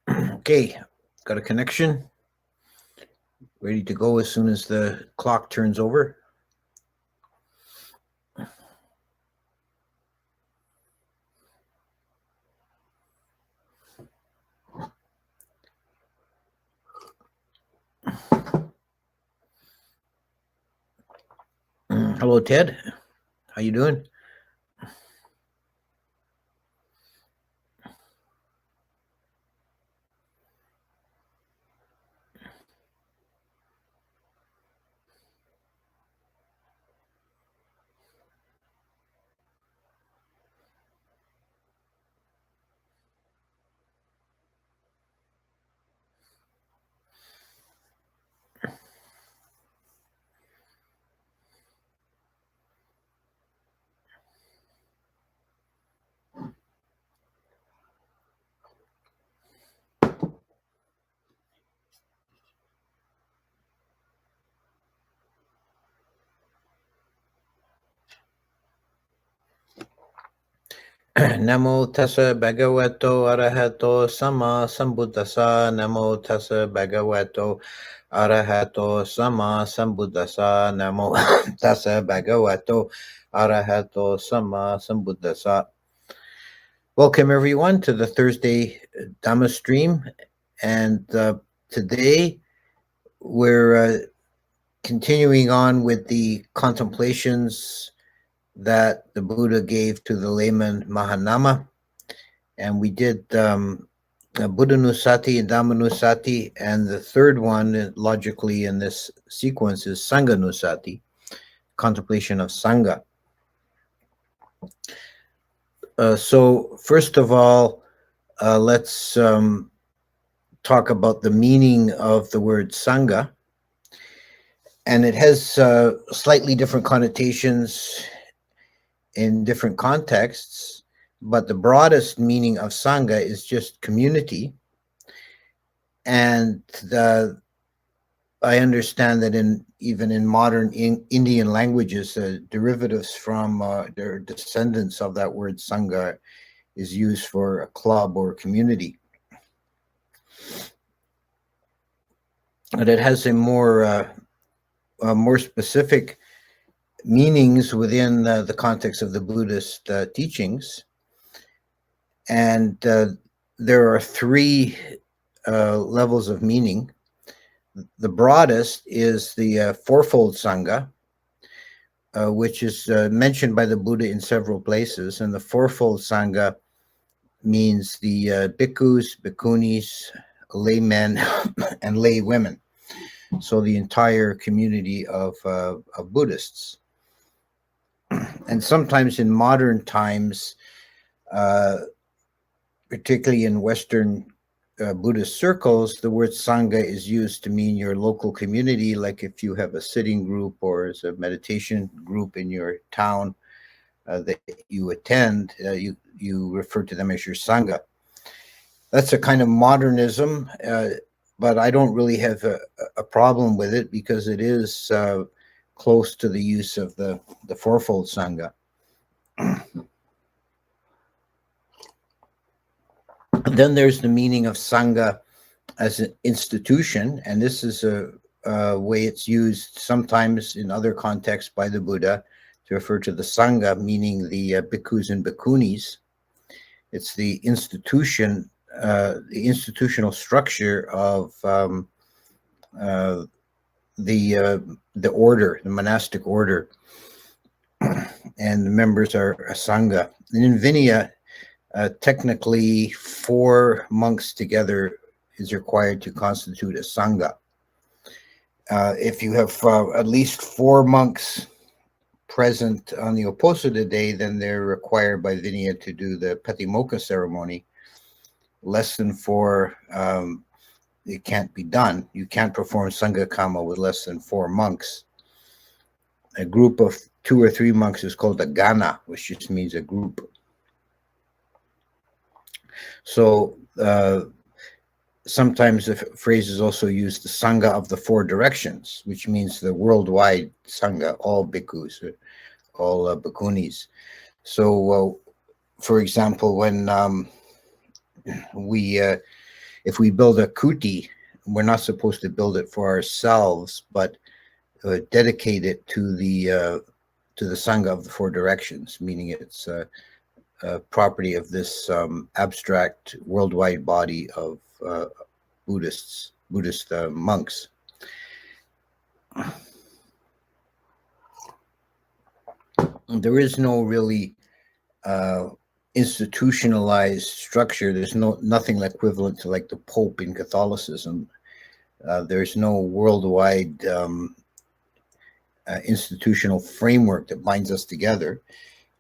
Okay, got a connection. Ready to go as soon as the clock turns over. Hello, Ted. How you doing? Namo tassa bhagavato arahato sama sambuddhasa. Namo tassa bhagavato arahato sama sambuddhasa. Namo tassa bhagavato arahato sama sambuddhasa. Welcome everyone to the Thursday Dhamma stream, and today we're continuing on with the contemplations that the Buddha gave to the layman Mahanama. And we did Buddhanusati and Dhammanusati, and the third one, logically in this sequence, is Sanghanusati, contemplation of Sangha. So first of all, let's talk about the meaning of the word Sangha. And it has slightly different connotations in different contexts, but the broadest meaning of Sangha is just community. And I understand that even in modern Indian languages, derivatives from their descendants of that word Sangha is used for a club or community. But it has a more specific meanings within the context of the Buddhist teachings. And there are three levels of meaning. The broadest is the fourfold Sangha, which is mentioned by the Buddha in several places. And the fourfold Sangha means the bhikkhus, bhikkhunis, laymen, and lay women. So the entire community of Buddhists. And sometimes in modern times, particularly in Western Buddhist circles, the word Sangha is used to mean your local community, like if you have a sitting group or as a meditation group in your town that you attend, you refer to them as your Sangha. That's a kind of modernism, but I don't really have a problem with it because it is close to the use of the fourfold Sangha. Then there's the meaning of Sangha as an institution, and this is a way it's used sometimes in other contexts by the Buddha to refer to the Sangha, meaning the bhikkhus and bhikkhunis. It's the institution, the institutional structure of the order, the monastic order, and the members are a Sangha. And in Vinaya, technically 4 monks together is required to constitute a Sangha. If you have at least 4 monks present on the Uposatha day, then they're required by Vinaya to do the Patimokkha ceremony. Less than 4, it can't be done. You can't perform Sangha Kama with less than 4 monks. A group of 2 or 3 monks is called a Gana, which just means a group. So sometimes the phrase is also used, the Sangha of the 4 directions, which means the worldwide Sangha, all bhikkhus, all bhikkhunis. So, for example, when we if we build a kuti, we're not supposed to build it for ourselves, but dedicate it to the Sangha of the Four Directions, meaning it's property of this abstract worldwide body of Buddhist monks. There is no really institutionalized structure. There's nothing equivalent to like the Pope in Catholicism. There's no worldwide institutional framework that binds us together.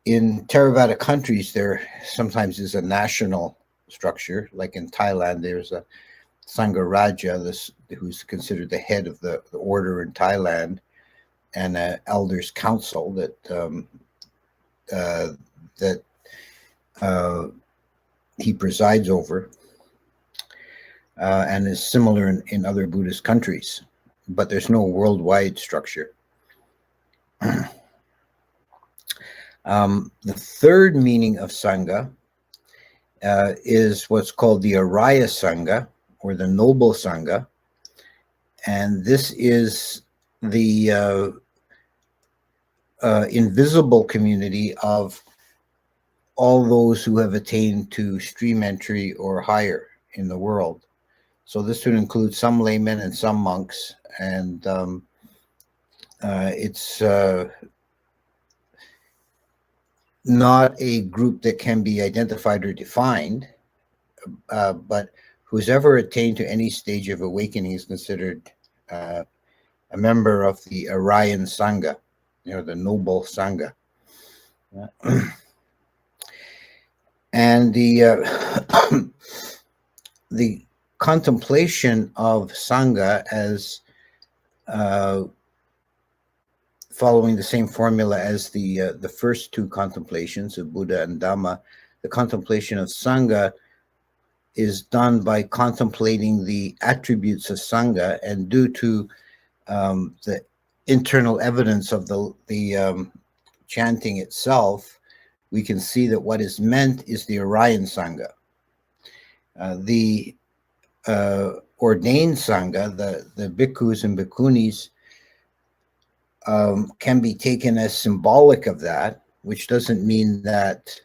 In theravada countries, there sometimes is a national structure. Like in Thailand, there's a Sangha Raja, who's considered the head of the order in Thailand, and an elders council that he presides over, and is similar in other Buddhist countries, but there's no worldwide structure. The third meaning of Sangha is what's called the Araya Sangha, or the Noble Sangha, and this is the invisible community of all those who have attained to stream entry or higher in the world. So this would include some laymen and some monks, and it's not a group that can be identified or defined, but who's ever attained to any stage of awakening is considered a member of the Arayan Sangha, the Noble Sangha. And the the contemplation of Sangha as following the same formula as the first two contemplations of Buddha and Dhamma, the contemplation of Sangha is done by contemplating the attributes of Sangha, and due to the internal evidence of the chanting itself, we can see that what is meant is the Arayan Sangha. The ordained Sangha, the bhikkhus and bhikkhunis, can be taken as symbolic of that, which doesn't mean that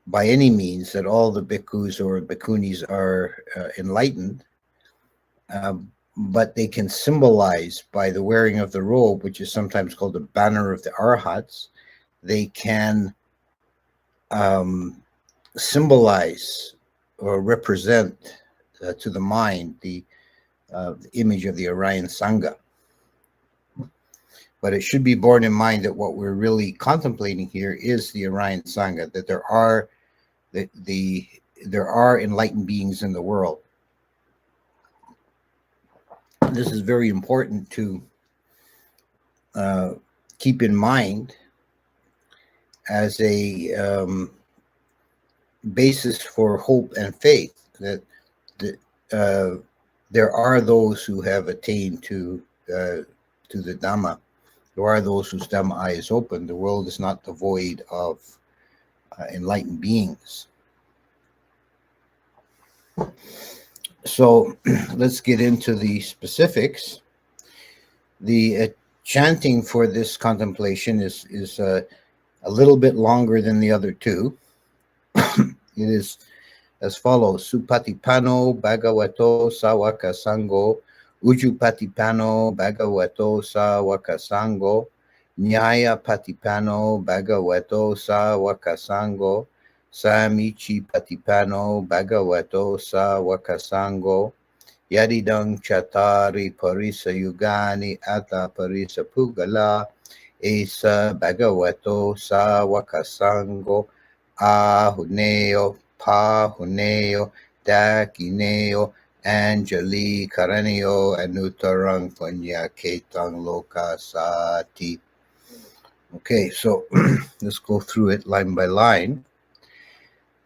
by any means that all the bhikkhus or bhikkhunis are enlightened, but they can symbolize by the wearing of the robe, which is sometimes called the banner of the Arhats. They can symbolize or represent to the mind the image of the Arayan Sangha. But it should be borne in mind that what we're really contemplating here is the Arayan Sangha, that there are there are enlightened beings in the world. This is very important to keep in mind as a basis for hope and faith, that there are those who have attained to the Dhamma. There are those whose Dhamma eye is open. The world is not devoid of enlightened beings. So let's get into the specifics. The chanting for this contemplation is a little bit longer than the other two. It is as follows: Supatipano Bhagavato Sawaka Sango, Ujupatipano Bhagavato Sawaka Sango, Nyaya Patipano Bhagavato Sawaka Sango, Samichi Patipano Bhagavato Sawaka Sango, Yadidang Chatari Parisa Yugani Ata Parisa Pugala, Esa Bhagavato Sawaka Sango, Ahuneo, Pahuneo, Dakineo, Anjali Karanio, Anutarang Punya Ketang Loka Sati. Okay, so let's go through it line by line.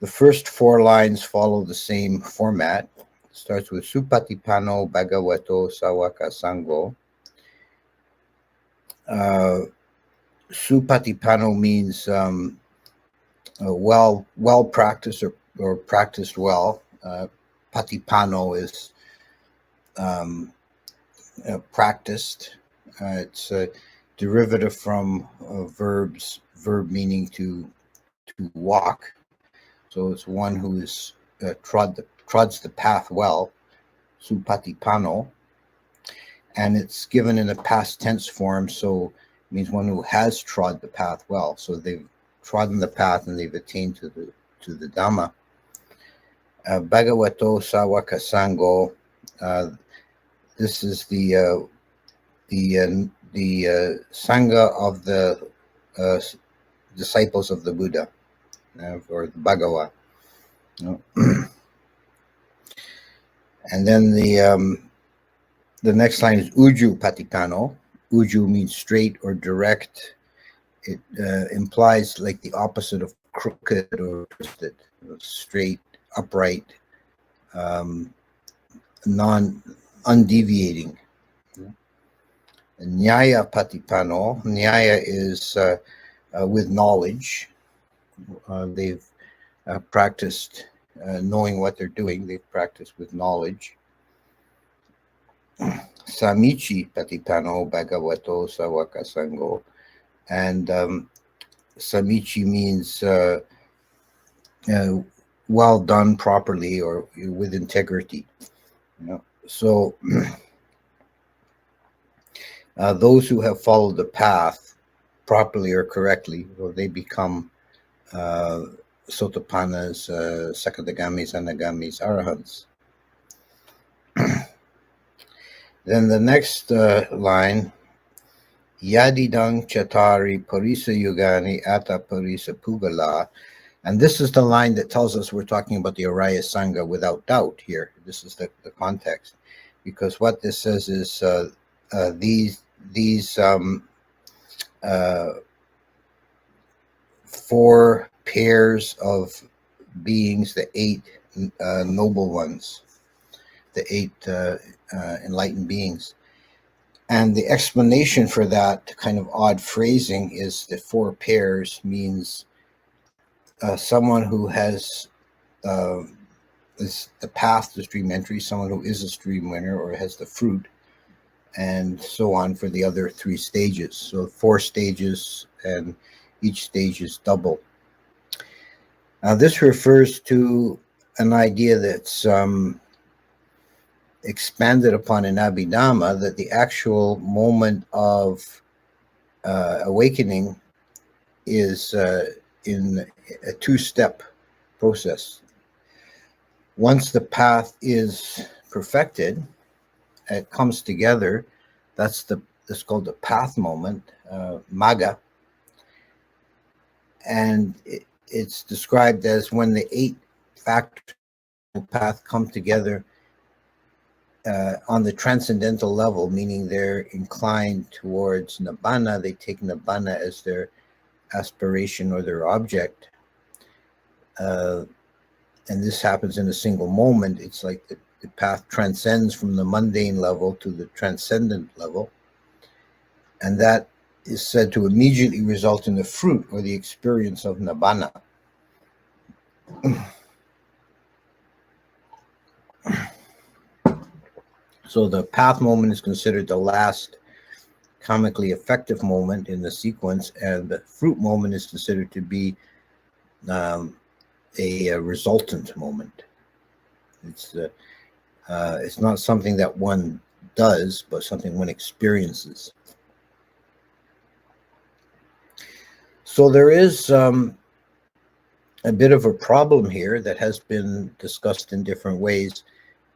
The first four lines follow the same format. It starts with Supatipano Bhagavato Sawaka Sango. Supatipano means well practiced or practiced well. patipano is practiced. It's a derivative from verb meaning to walk. So it's one who is trods the path well, supatipano, and it's given in a past tense form, so it means one who has trod the path well. So they've trodden the path and they've attained to the Dhamma. Bhagavato Sawaka Sango. This is the Sangha of the disciples of the Buddha, or the Bhagava. And then the next line is Uju Patipano. Uju means straight or direct. It implies like the opposite of crooked or twisted, straight, upright, undeviating. Nyaya Patipano. Nyaya is with knowledge. They've practiced knowing what they're doing. They've practiced with knowledge. Samichi Patipano Bhagavato Sawaka Sango. And Samichi means well done, properly, or with integrity. So those who have followed the path properly or correctly, well, they become Sotapannas, Sakadagamis, Anagamis, Arahants. Then the next line, Yadidang Chatari Parisa Yugani Ata Parisa Pugala. And this is the line that tells us we're talking about the Araya Sangha without doubt here. This is the context. Because what this says is these four pairs of beings, the eight noble ones, the eight enlightened beings. And the explanation for that kind of odd phrasing is the four pairs means someone who has is the path to stream entry, someone who is a stream winner or has the fruit, and so on for the other three stages. So 4 stages, and each stage is double. Now this refers to an idea that's expanded upon in Abhidhamma, that the actual moment of awakening is in a 2-step process. Once the path is perfected, it comes together. That's called the path moment, magga, and it's described as when the 8 factors of the path come together on the transcendental level, meaning they're inclined towards nibbana. They take nibbana as their aspiration or their object. And this happens in a single moment. It's like the path transcends from the mundane level to the transcendent level. And that is said to immediately result in the fruit or the experience of nibbana. So the path moment is considered the last comically effective moment in the sequence, and the fruit moment is considered to be a resultant moment. It's not something that one does, but something one experiences. So there is a bit of a problem here that has been discussed in different ways,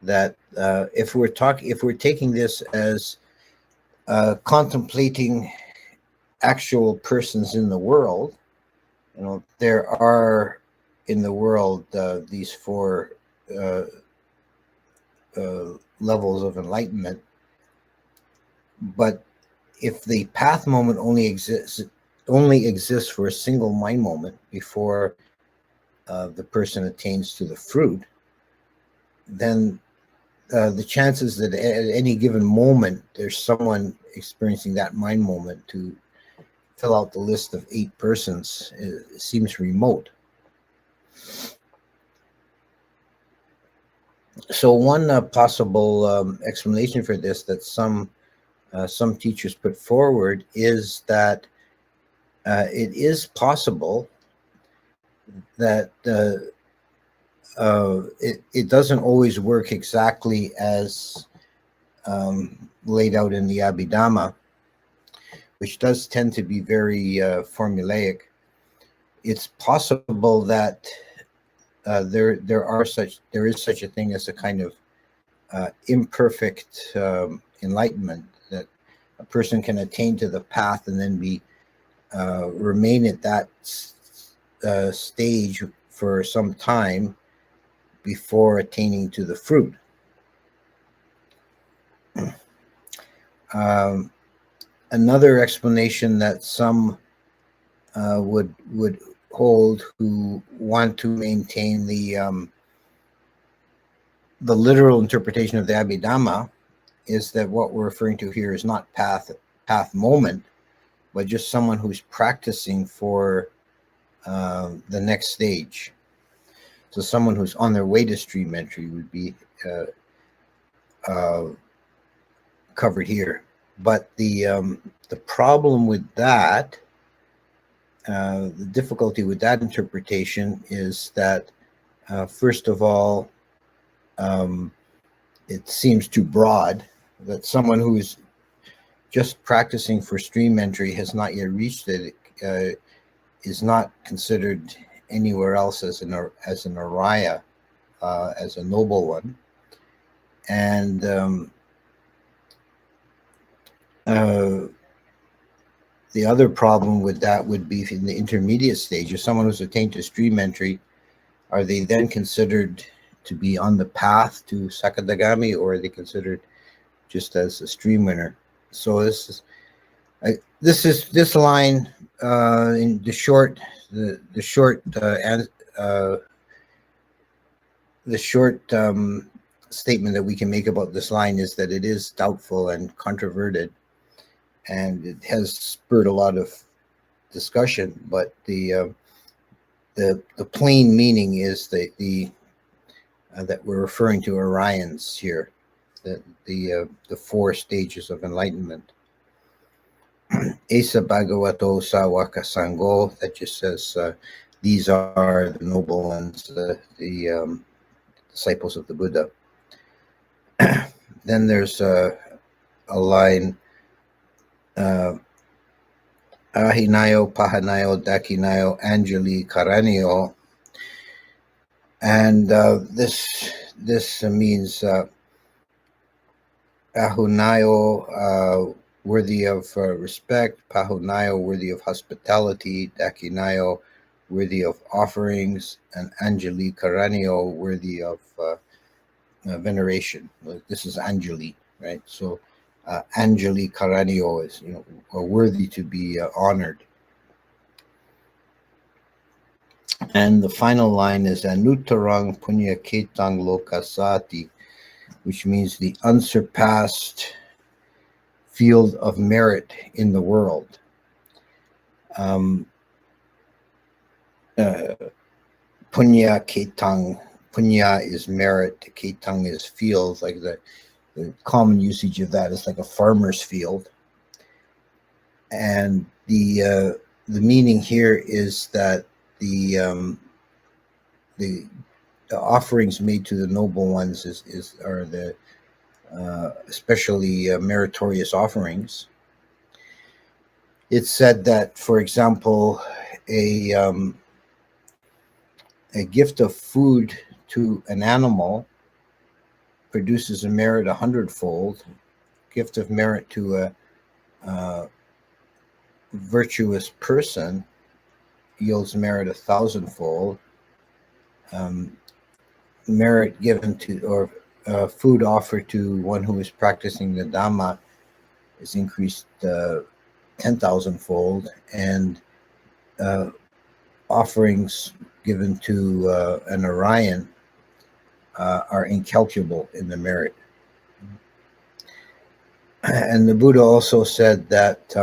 that if we're taking this as contemplating actual persons in the world, there are in the world these 4 levels of enlightenment. But if the path moment only exists for a single mind moment before the person attains to the fruit, then the chances that at any given moment there's someone experiencing that mind moment to fill out the list of 8 persons seems remote. So one possible explanation for this that some teachers put forward is that it is possible that it doesn't always work exactly as laid out in the Abhidhamma, which does tend to be very formulaic. It's possible that there is such a thing as a kind of imperfect enlightenment, that a person can attain to the path and then be remain at that stage for some time before attaining to the fruit. Another explanation that some would hold who want to maintain the literal interpretation of the Abhidhamma is that what we're referring to here is not path moment, but just someone who's practicing for the next stage. So someone who's on their way to stream entry would be covered here. But the problem with that, the difficulty with that interpretation is that, first of all, it seems too broad, that someone who is just practicing for stream entry has not yet reached it, is not considered anywhere else as an araya, as a noble one. And the other problem with that would be in the intermediate stage. If someone who's attained to stream entry, are they then considered to be on the path to Sakadagami, or are they considered just as a stream winner? So this line in the short statement that we can make about this line is that it is doubtful and controverted, and it has spurred a lot of discussion. But the plain meaning is that we're referring to Orions here, the four stages of enlightenment. Esa Bhagavato Sawaka Sango, that just says these are the noble ones, the disciples of the Buddha. Then there's a line, Ahinayo, Pahanayo, Dakinayo, Anjali, Karanio. And this means Ahunayo, worthy of respect, Pahunayo, worthy of hospitality, Dakinayo, worthy of offerings, and Anjali Karanio, worthy of veneration. This is Anjali, right? So Anjali Karanio is, worthy to be honored. And the final line is Anuttarang Punya Ketang Lokasati, which means the unsurpassed field of merit in the world. Punya Ketang. Punya is merit, Ketang is field, like the common usage of that is like a farmer's field. And the meaning here is that the offerings made to the noble ones are the especially meritorious offerings. It's said that, for example, a gift of food to an animal produces a merit 100-fold. Gift of merit to a virtuous person yields merit 1,000-fold. Merit given to, or food offered to one who is practicing the Dhamma is increased 10,000-fold, and offerings given to an Orion are incalculable in the merit. And the Buddha also said that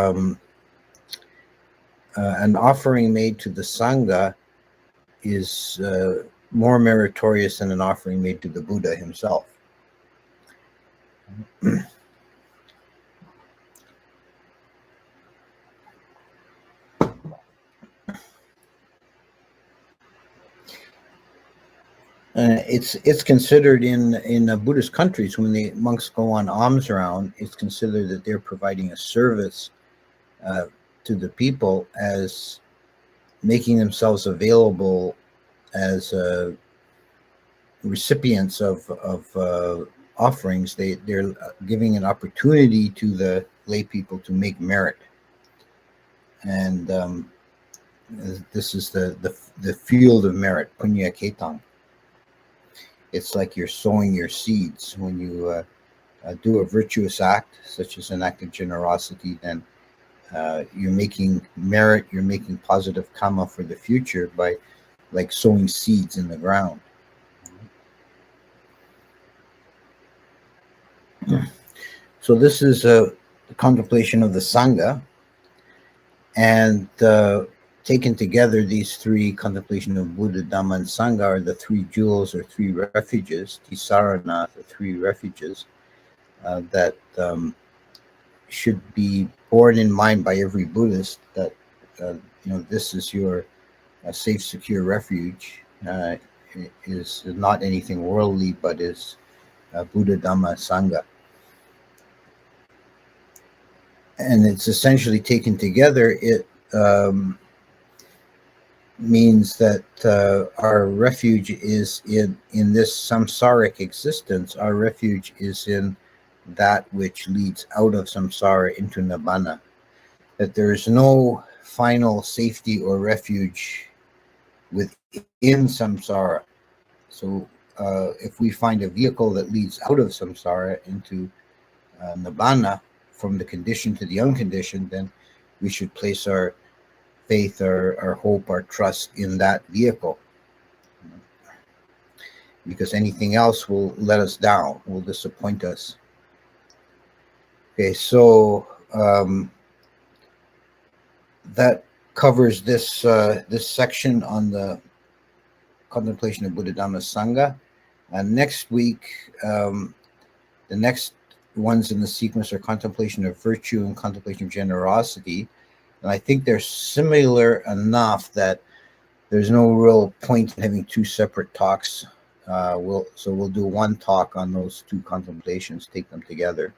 an offering made to the Sangha is more meritorious than an offering made to the Buddha himself. It's considered in Buddhist countries, when the monks go on alms round, it's considered that they're providing a service to the people, as making themselves available as recipients of offerings. They're giving an opportunity to the lay people to make merit, and this is the field of merit, punya ketang. It's like you're sowing your seeds. When you do a virtuous act, such as an act of generosity, then you're making merit, you're making positive karma for the future by like sowing seeds in the ground. So this is a contemplation of the Sangha, and taken together, these three, contemplation of Buddha, Dhamma, and Sangha, are the three jewels or three refuges, tisarana, the three refuges that should be borne in mind by every Buddhist, that this is your safe, secure refuge. Is not anything worldly, but is Buddha, Dhamma, Sangha. And it's essentially taken together. It means that our refuge is in this samsaric existence. Our refuge is in that which leads out of samsara into nibbana. That there is no final safety or refuge within samsara. So if we find a vehicle that leads out of samsara into nibbana, from the conditioned to the unconditioned, then we should place our faith, our hope, our trust in that vehicle, because anything else will let us down, will disappoint us. Okay, so that covers this this section on the contemplation of Buddha, Dhamma, Sangha. Next week, the next ones in the sequence are contemplation of virtue and contemplation of generosity. And I think they're similar enough that there's no real point in having two separate talks. We'll do one talk on those two contemplations, take them together.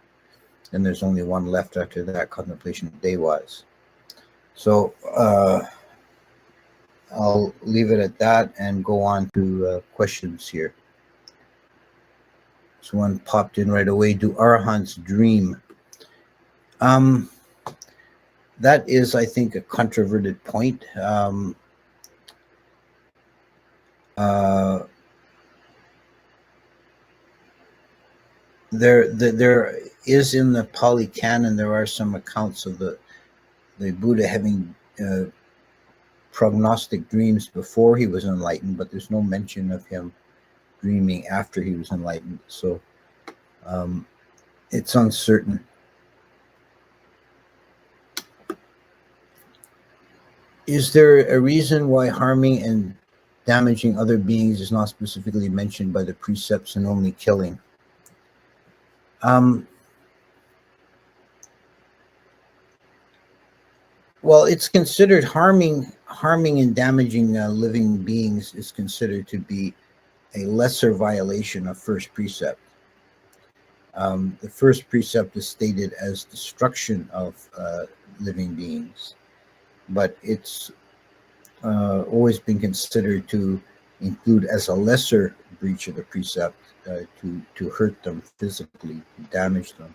And there's only one left after that, contemplation of day-wise. So I'll leave it at that and go on to questions here. So one popped in right away. Do arahants dream? That is, I think, a controverted point. There is in the Pali Canon, there are some accounts of the Buddha having prognostic dreams before he was enlightened, but there's no mention of him dreaming after he was enlightened. So it's uncertain. Is there a reason why harming and damaging other beings is not specifically mentioned by the precepts and only killing? Well, it's considered harming and damaging living beings is considered to be a lesser violation of first precept. The first precept is stated as destruction of living beings, but it's always been considered to include as a lesser breach of the precept, to hurt them physically, to damage them.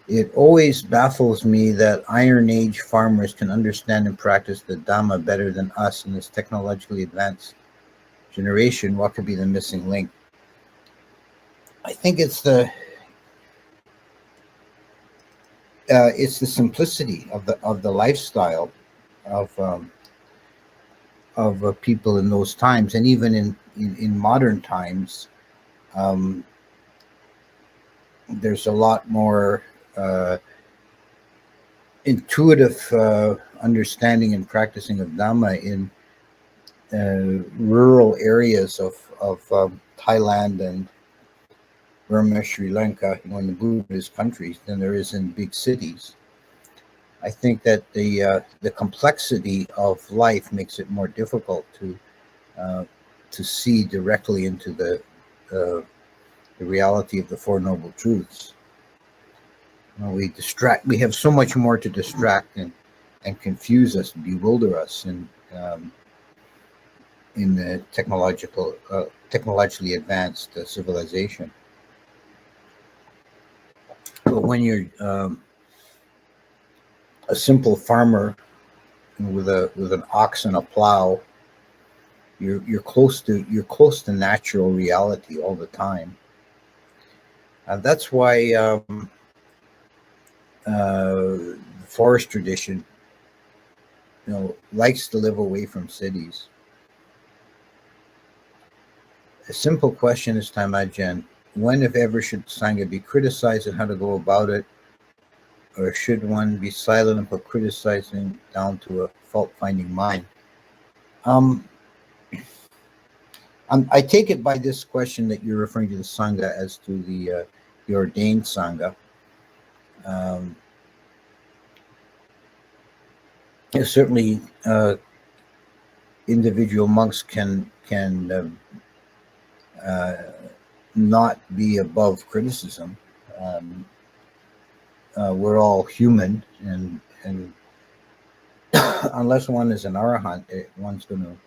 It always baffles me that Iron Age farmers can understand and practice the Dhamma better than us in this technologically advanced generation. What could be the missing link? I think it's the simplicity of the lifestyle of people in those times, and even in modern times. There's a lot more intuitive understanding and practicing of Dhamma in rural areas of Thailand and Burma, Sri Lanka, in the Buddhist countries than there is in big cities. I think that the complexity of life makes it more difficult to see directly into the reality of the Four Noble Truths. We have so much more to distract and confuse us, bewilder us in the technologically advanced civilization. But when you're a simple farmer with an ox and a plow, you're close to natural reality all the time. That's why the forest tradition, likes to live away from cities. A simple question this time, Ajahn: when, if ever, should Sangha be criticized and how to go about it? Or should one be silent and put criticizing down to a fault-finding mind? I take it by this question that you're referring to the Sangha as to the ordained Sangha. Certainly, individual monks can not be above criticism. We're all human, and unless one is an arahant, one's going to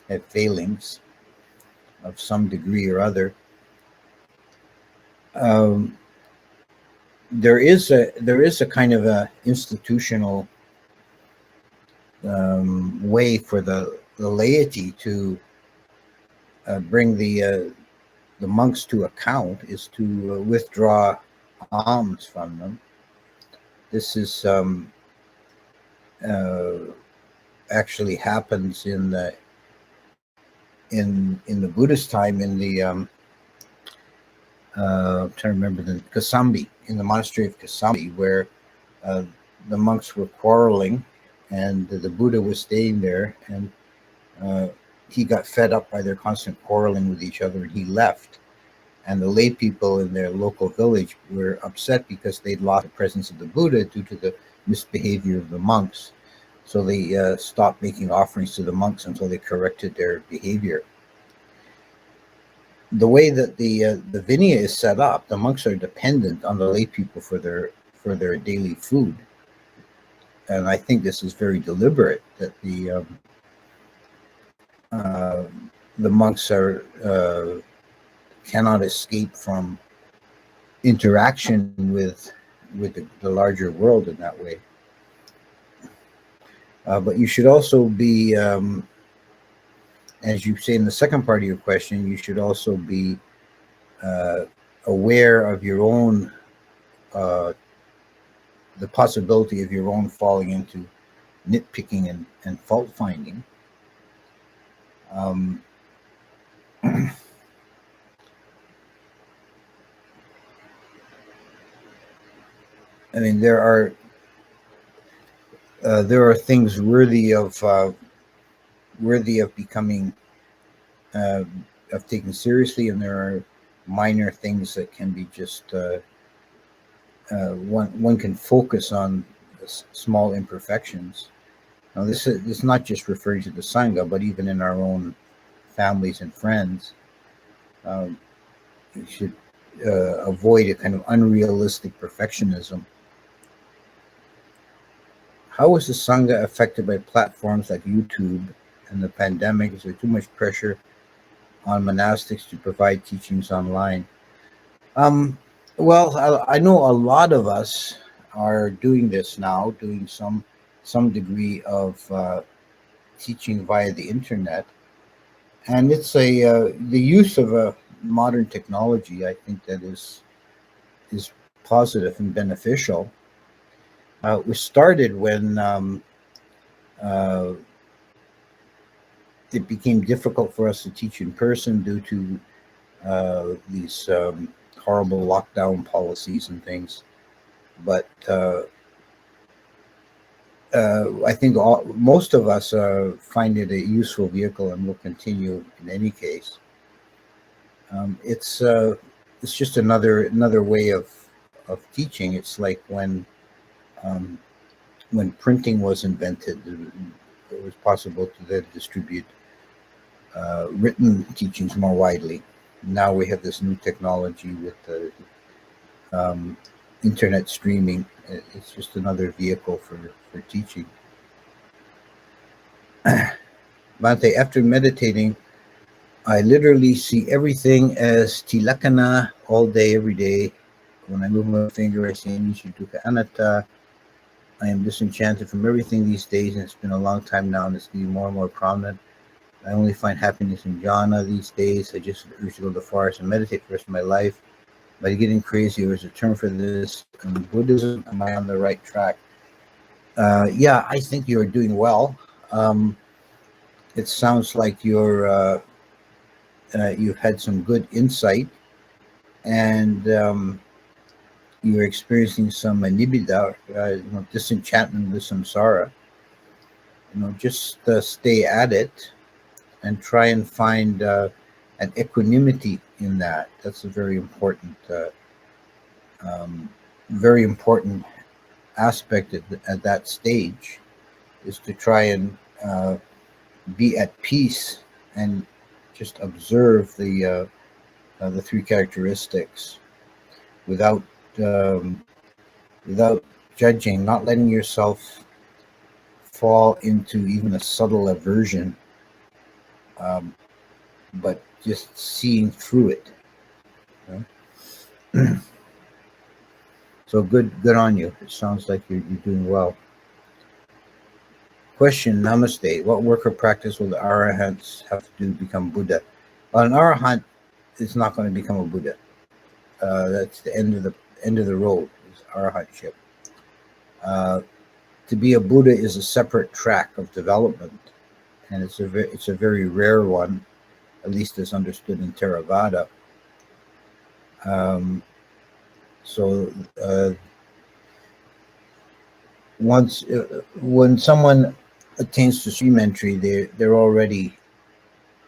have failings of some degree or other. There is a kind of a institutional way for the laity to bring the monks to account, is to withdraw alms from them. This is actually happens in the Buddhist time, in the I'm trying to remember, the Kasambi, in the monastery of Kasambi, where the monks were quarreling, and the Buddha was staying there, and he got fed up by their constant quarreling with each other, and he left. And the lay people in their local village were upset because they'd lost the presence of the Buddha due to the misbehavior of the monks. So they stopped making offerings to the monks until they corrected their behavior. The way that the Vinaya is set up, the monks are dependent on the lay people for their daily food, and I think this is very deliberate, that the monks cannot escape from interaction with the larger world in that way. But you should also be, as you say in the second part of your question, you should also be aware of your own, the possibility of your own falling into nitpicking and fault finding. I mean, there are things worthy of becoming of taken seriously, and there are minor things that can be just one can focus on small imperfections. Now, this is not just referring to the Sangha, but even in our own families and friends. You should avoid a kind of unrealistic perfectionism. How is the Sangha affected by platforms like YouTube and the pandemic? Is there too much pressure on monastics to provide teachings online? Well, I know a lot of us are doing this now, doing some degree of teaching via the internet, and it's the use of a modern technology, I think, that is positive and beneficial. It was started when it became difficult for us to teach in person due to these horrible lockdown policies and things. But I think most of us find it a useful vehicle and will continue in any case. It's just another way of teaching. It's like um, when printing was invented, it was possible to then distribute written teachings more widely. Now we have this new technology with the internet streaming. It's just another vehicle for teaching. Bhante, after meditating, I literally see everything as tilakana all day, every day. When I move my finger, I see Nishu Dukkha Anatta. I am disenchanted from everything these days, and it's been a long time now, and it's getting more and more prominent. I only find happiness in jhana these days. I just urge to go to the forest and meditate for the rest of my life. Am I getting crazy, or is there a term for this? In Buddhism, am I on the right track? Yeah, I think you're doing well. It sounds like you've had some good insight, and you're experiencing some nibbida, disenchantment with samsara. Just stay at it and try and find an equanimity in that. That's a very important aspect at that stage, is to try and be at peace and just observe the three characteristics without um, without judging, not letting yourself fall into even a subtle aversion, but just seeing through it. So good on you. It sounds like you're doing well. Question, namaste. What work or practice will the arahants have to do to become Buddha? Well, an arahant is not going to become a Buddha. That's the end of the road, is arahantship. To be a Buddha is a separate track of development, and it's a very rare one, at least as understood in theravada. So when someone attains to stream entry, they're already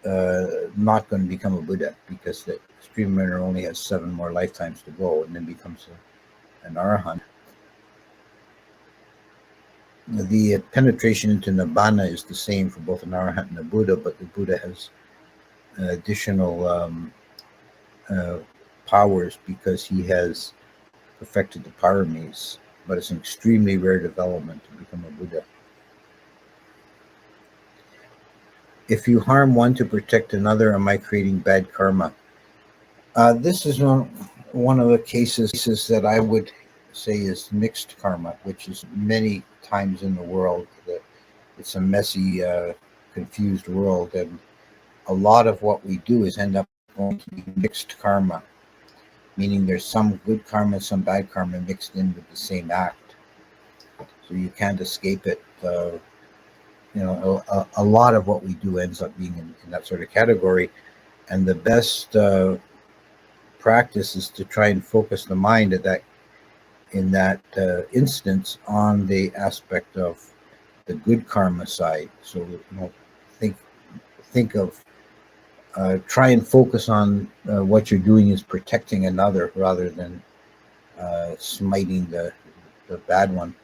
not going to become a Buddha, because the stream runner only has 7 more lifetimes to go and then becomes an arahant. The penetration into nibbana is the same for both an arahant and a Buddha, but the Buddha has additional powers because he has perfected the paramis. But it's an extremely rare development to become a Buddha. If you harm one to protect another, am I creating bad karma? This is one of the cases that I would say is mixed karma, which is many times in the world that it's a messy, confused world, and a lot of what we do is end up going to be mixed karma, meaning there's some good karma, some bad karma mixed in with the same act. So you can't escape it. A lot of what we do ends up being in that sort of category, and the best practice is to try and focus the mind in that instance on the aspect of the good karma side. So think of try and focus on what you're doing is protecting another rather than smiting the bad one.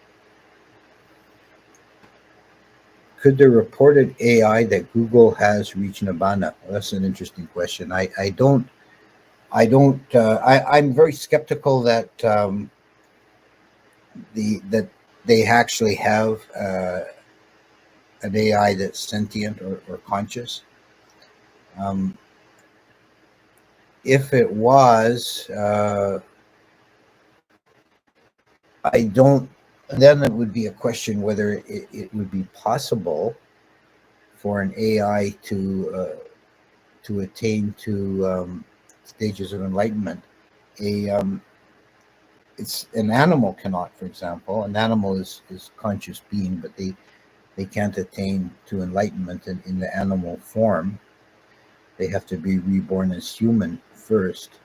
Could the reported AI that Google has reach nibbana? Well, that's an interesting question. I'm very skeptical that that they actually have an AI that's sentient or conscious. If it was, I don't. Then it would be a question whether it would be possible for an AI to attain to stages of enlightenment. It's an animal cannot, for example. An animal is conscious being, but they can't attain to enlightenment in the animal form. They have to be reborn as human first.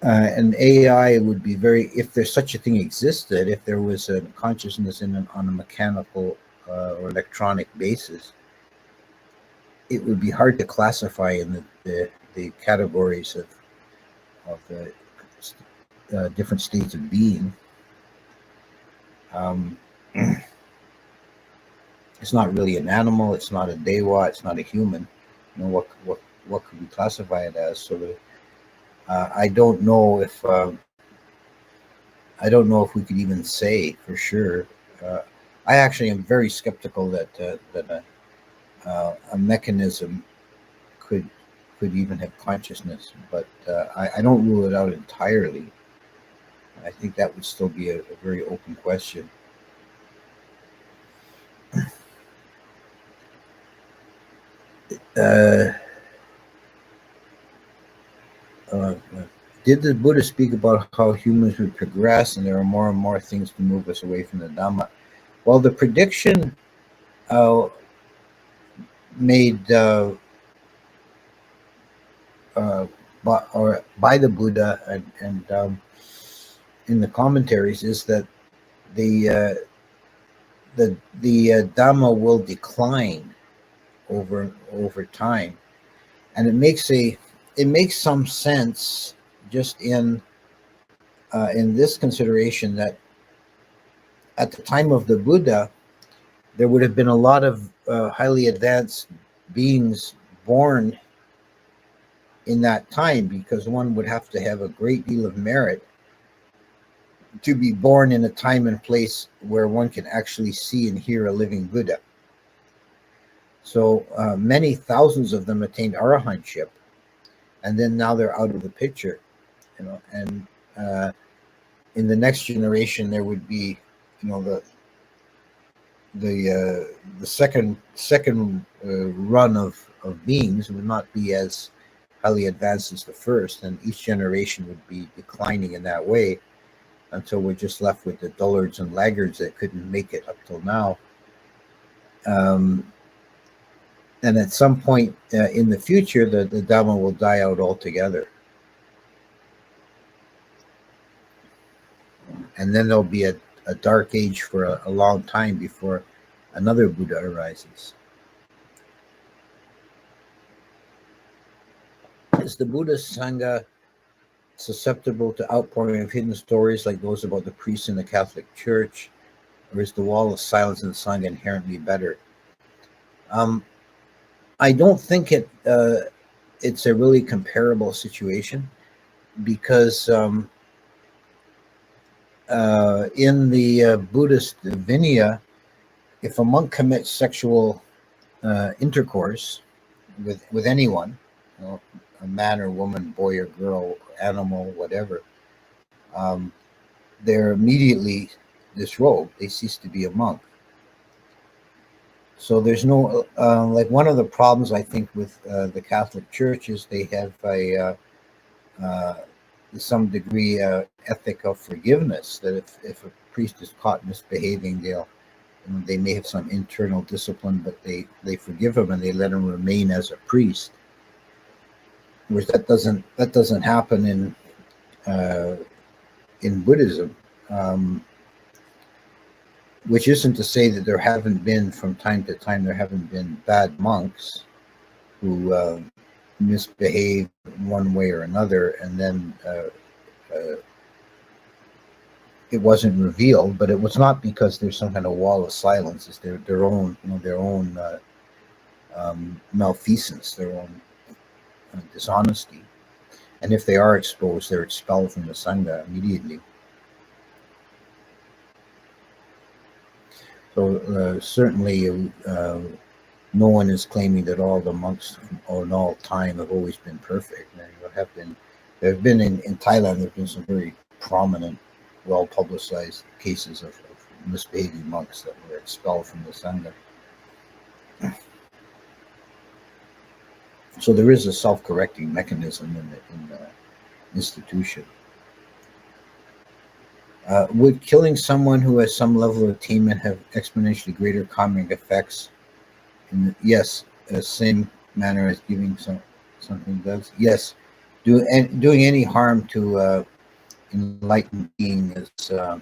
And AI would be very, if there's such a thing existed, if there was a consciousness on a mechanical or electronic basis, it would be hard to classify in the categories of the different states of being. Um, it's not really an animal. It's not a dewa. It's not a human. You know, what could we classify it as? So I don't know if we could even say for sure. Uh, I actually am very skeptical that a mechanism could even have consciousness, but I don't rule it out entirely. I think that would still be a very open question. Uh, uh, did the Buddha speak about how humans would progress and there are more and more things to move us away from the Dhamma? Well, the prediction uh, made by the Buddha and in the commentaries is that the uh, the Dhamma will decline over time, and it makes some sense just in this consideration that at the time of the Buddha there would have been a lot of highly advanced beings born in that time, because one would have to have a great deal of merit to be born in a time and place where one can actually see and hear a living Buddha. So many thousands of them attained arahantship, and then now they're out of the picture, you know. And in the next generation, there would be, you know, the second run of beings would not be as highly advanced as the first, and each generation would be declining in that way until we're just left with the dullards and laggards that couldn't make it up till now. And at some point in the future, the Dhamma will die out altogether. And then there'll be a dark age for a long time before another Buddha arises. Is the Buddhist Sangha susceptible to outpouring of hidden stories like those about the priests in the Catholic Church, or is the wall of silence in the Sangha inherently better? I don't think it's a really comparable situation, because in the Buddhist Vinaya, if a monk commits sexual intercourse with anyone, you know, a man or woman, boy or girl, animal, whatever, they're immediately disrobed. They cease to be a monk. So there's no like, one of the problems I think with the Catholic Church is they have to some degree ethic of forgiveness, that if a priest is caught misbehaving, they may have some internal discipline, but they forgive him and they let him remain as a priest. Whereas that doesn't happen in Buddhism, which isn't to say that there haven't been, from time to time, there haven't been bad monks who misbehave one way or another, and then it wasn't revealed. But it was not because there's some kind of wall of silence. It's their own, you know, their own malfeasance, their own dishonesty. And if they are exposed, they're expelled from the Sangha immediately. So certainly no one is claiming that all the monks in all time have always been perfect. There have been in Thailand, there have been some very prominent, well-publicized cases of misbehaving monks that were expelled from the Sangha. So there is a self-correcting mechanism in the institution. Would killing someone who has some level of attainment have exponentially greater karmic effects? Yes, the same manner as giving something does. Yes. doing any harm to enlightened being uh,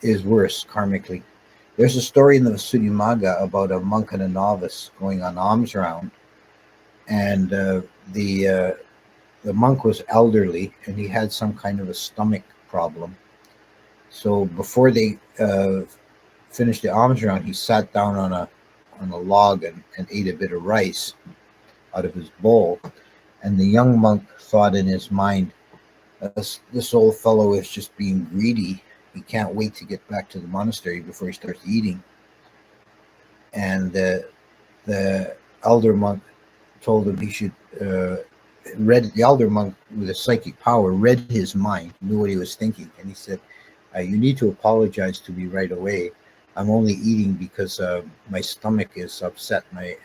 is worse karmically. There's a story in the Visuddhimagga about a monk and a novice going on alms round, and the monk was elderly and he had some kind of a stomach problem. So before they finished the alms round, he sat down on a log and ate a bit of rice out of his bowl. And the young monk thought in his mind, this old fellow is just being greedy. He can't wait to get back to the monastery before he starts eating. And the elder monk told him he should the elder monk with a psychic power read his mind, knew what he was thinking, and he said, you need to apologize to me right away. I'm only eating because my stomach is upset and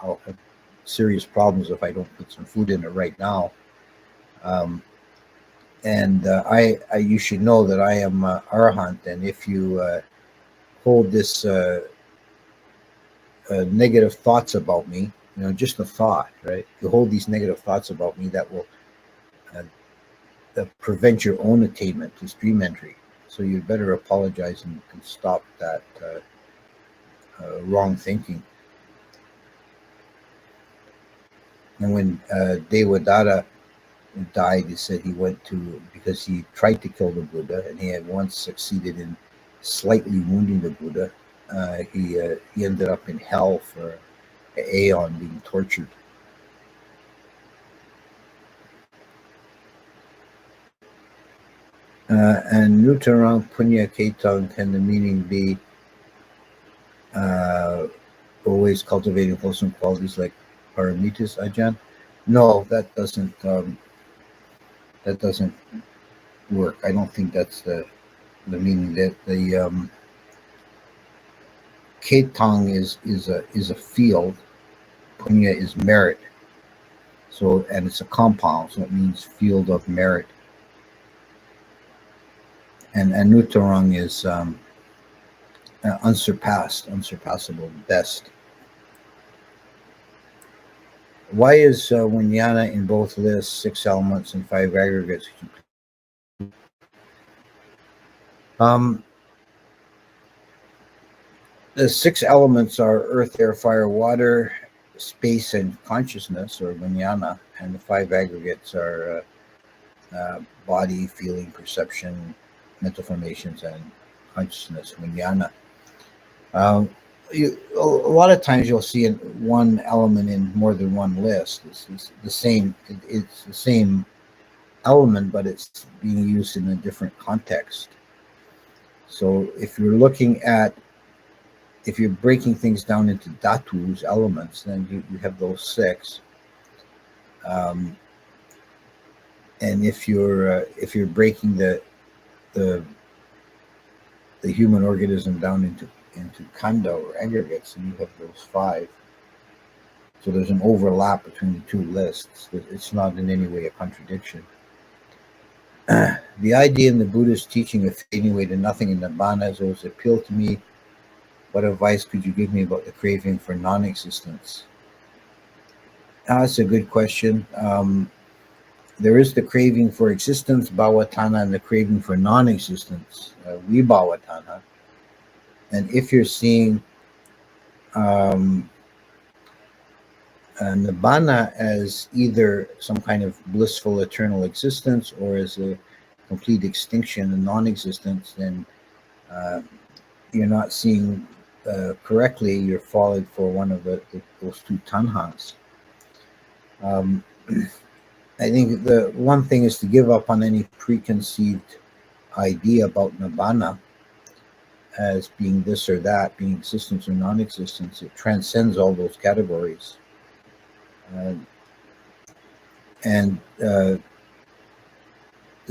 I'll have serious problems if I don't put some food in it right now. And you should know that I am Arahant, and if you hold this negative thoughts about me, just a thought, right? You hold these negative thoughts about me that will prevent your own attainment to stream entry. So you'd better apologize and stop that wrong thinking. And when Devadatta died, he said he went to, because he tried to kill the Buddha and he had once succeeded in slightly wounding the Buddha, he ended up in hell for an aeon being tortured. And Nutarang Punya Ketang, can the meaning be always cultivating wholesome qualities like paramitas, Ajahn? No, that doesn't work. I don't think that's the meaning. That the Ketang is a field. Punya is merit. So, and it's a compound, so it means field of merit. And Anutarang is unsurpassable, best. Why is Vijnana in both lists 6 elements and 5 aggregates? The 6 elements are earth, air, fire, water, space, and consciousness, or Vijnana, and the 5 aggregates are body, feeling, perception, mental formations, and consciousness, Vijnana. A lot of times you'll see one element in more than one list. It's the same. It's the same element, but it's being used in a different context. So if you're breaking things down into dhatus, elements, then you have those 6. And if you're breaking the human organism down into khanda, or aggregates, and you have those 5. So there's an overlap between the 2 lists. It's not in any way a contradiction. The idea in the Buddhist teaching of fading away to nothing in Nibbana has always appealed to me. What advice could you give me about the craving for non-existence? That's a good question. There is the craving for existence, bhavatana, and the craving for non-existence, vibhavatana. And if you're seeing Nibbana as either some kind of blissful eternal existence or as a complete extinction and non-existence, then you're not seeing correctly. You're falling for one of those 2 tanhas. I think the one thing is to give up on any preconceived idea about Nibbana as being this or that, being existence or non-existence. It transcends all those categories. To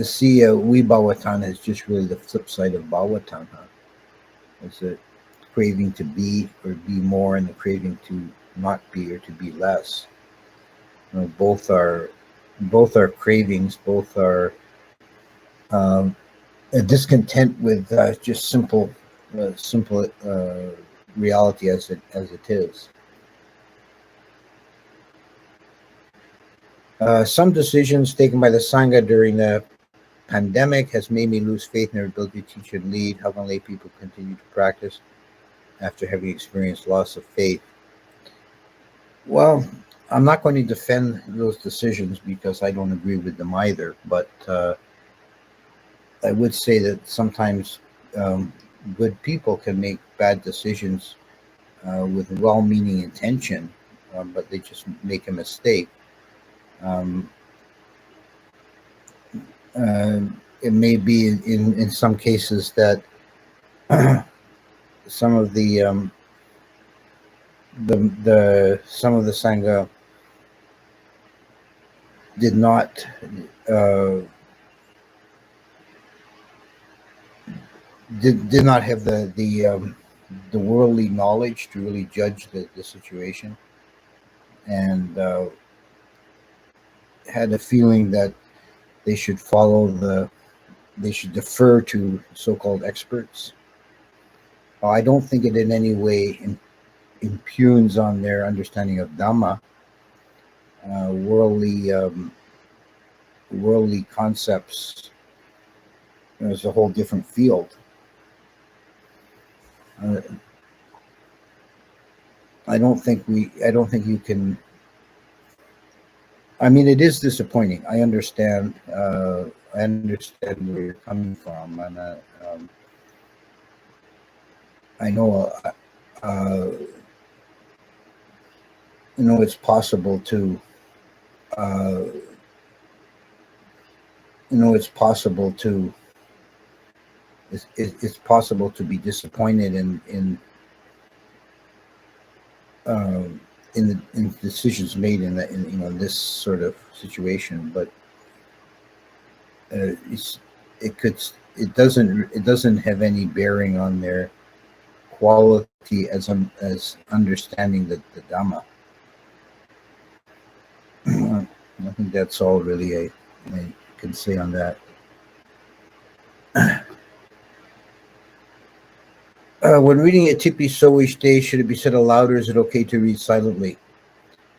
see vibhavatana is just really the flip side of bhavatana. It's a craving to be or be more, and the craving to not be or to be less. Both are cravings. Both are a discontent with just simple reality as it is. Some decisions taken by the Sangha during the pandemic has made me lose faith in their ability to teach and lead. How can lay people continue to practice after having experienced loss of faith? Well, I'm not going to defend those decisions because I don't agree with them either, but I would say that sometimes um, good people can make bad decisions with well-meaning intention, but they just make a mistake. Um, uh, it may be in some cases that some of the some of the sangha did not uh, did not have the worldly knowledge to really judge the situation, and had a feeling that they should they should defer to so-called experts. I don't think it in any way impugns on their understanding of Dhamma. Worldly concepts is a whole different field. Uh, I don't think you can. I mean, it is disappointing. I understand. I understand where you're coming from, and I know. Uh, you know, it's possible to. Uh, you know, it's possible to. It's possible to be disappointed uh, in decisions made in you know this sort of situation, but it's it could it doesn't have any bearing on their quality as understanding the Dhamma. I think that's all really I can say on that. When reading a Tipi So each day, should it be said aloud or is it okay to read silently?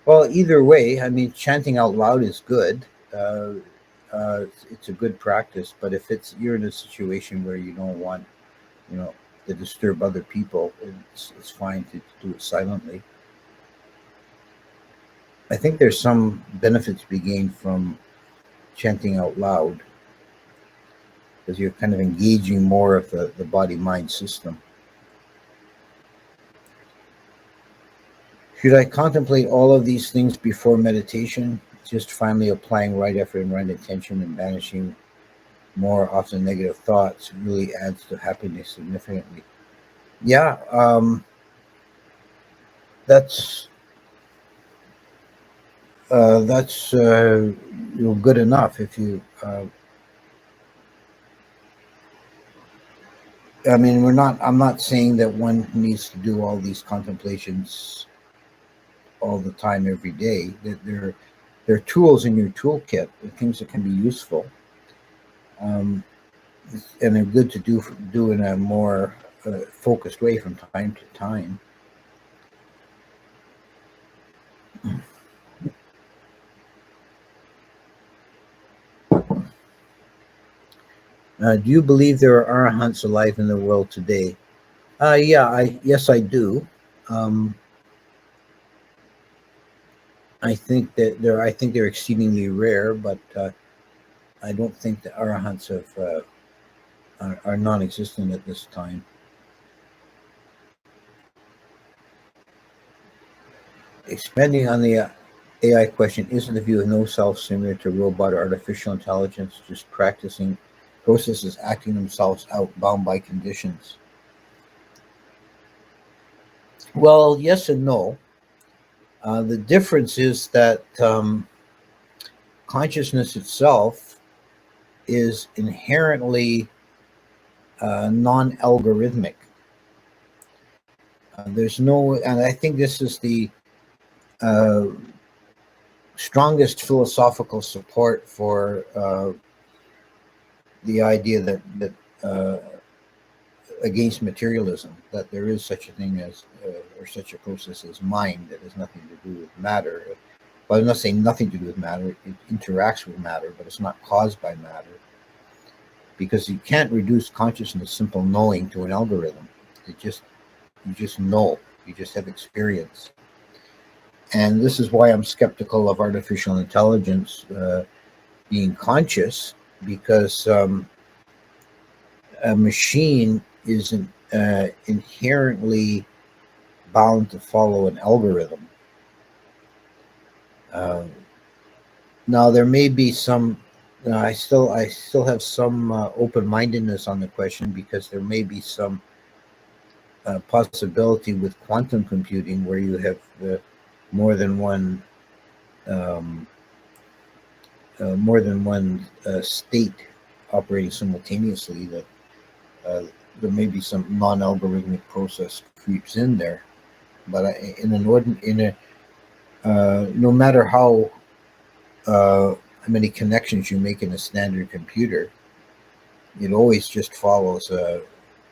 Well, either way, I mean, chanting out loud is good. It's a good practice, but if you're in a situation where you don't want, you know, to disturb other people, it's fine to do it silently. I think there's some benefits to be gained from chanting out loud because you're kind of engaging more of the body mind system. Should I contemplate all of these things before meditation? Just finally applying right effort and right intention and banishing more often negative thoughts really adds to happiness significantly. Yeah, that's you know, good enough if you. I mean, we're not. I'm not saying that one needs to do all these contemplations all the time, every day. That they're tools in your toolkit, things that can be useful, um, and they're good to do in a more focused way from time to time. Do you believe there are arahants alive in the world today? Yeah, yes, I do. Um, I think that I think they're exceedingly rare, but I don't think the arahants are non-existent at this time. Expanding on the AI question, isn't the view of no self similar to robot or artificial intelligence, just practicing processes acting themselves out, bound by conditions? Well, yes and no. The difference is that consciousness itself is inherently non-algorithmic. There's no, and I think this is the uh, strongest philosophical support for the idea that uh, against materialism, that there is such a thing as or such a process as mind that has nothing to do with matter. Well, I'm not saying nothing to do with matter. It interacts with matter, but it's not caused by matter. Because you can't reduce consciousness simple knowing to an algorithm. You just know. You just have experience. And this is why I'm skeptical of artificial intelligence being conscious, because a machine isn't inherently bound to follow an algorithm. Now there may be some. I still have some open-mindedness on the question, because there may be some possibility with quantum computing where you have more than one state operating simultaneously. That there may be some non-algorithmic process creeps in there, but no matter how many connections you make in a standard computer, it always just follows a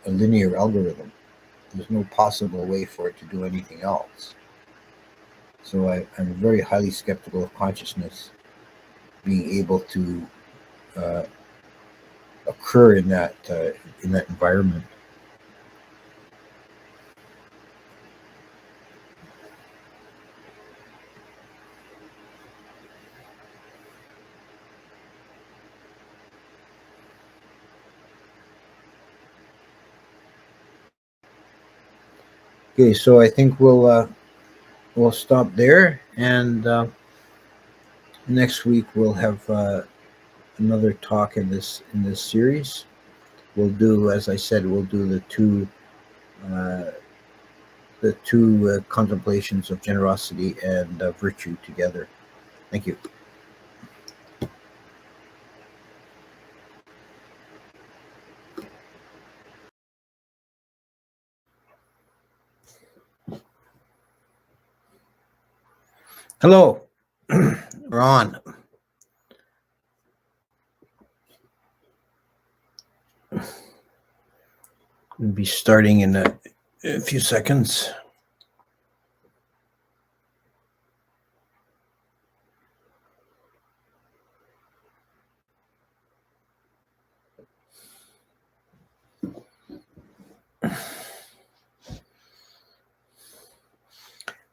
linear algorithm. There's no possible way for it to do anything else. So I'm very highly skeptical of consciousness being able to occur in that environment. Okay, so I think we'll stop there, and next week we'll have another talk in this series. We'll do, as I said, we'll do the two contemplations of generosity and virtue together. Thank you. Hello, we're on. We'll be starting in a few seconds.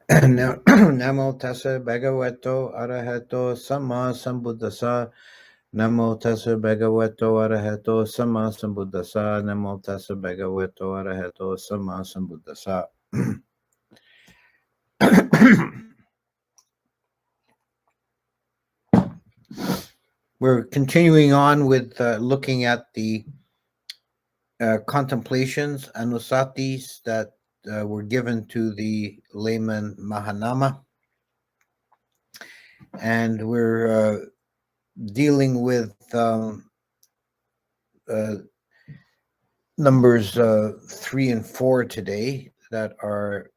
Namo tassa bhagavato arahato samma sambuddhassa. Namo tassa bhagavato arahato samma sambuddhassa. Namo tassa bhagavato arahato samma sambuddhassa. We're continuing on with looking at the contemplations, anusatis, that were given to the layman Mahanama. And we're dealing with numbers 3 and 4 today, that are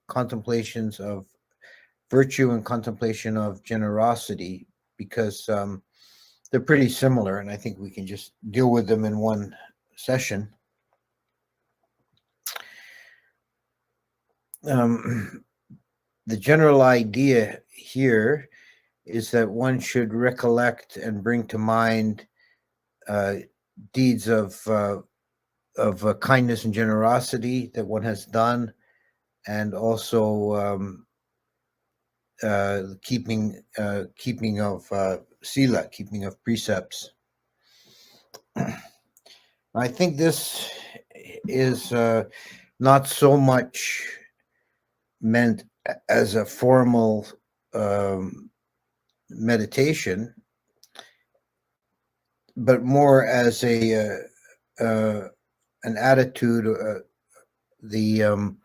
contemplations of virtue and contemplation of generosity, because they're pretty similar, and I think we can just deal with them in one session. The general idea here is that one should recollect and bring to mind deeds of kindness and generosity that one has done, and also keeping of sila, keeping of precepts. I think this is not so much meant as a formal meditation, but more as an attitude, the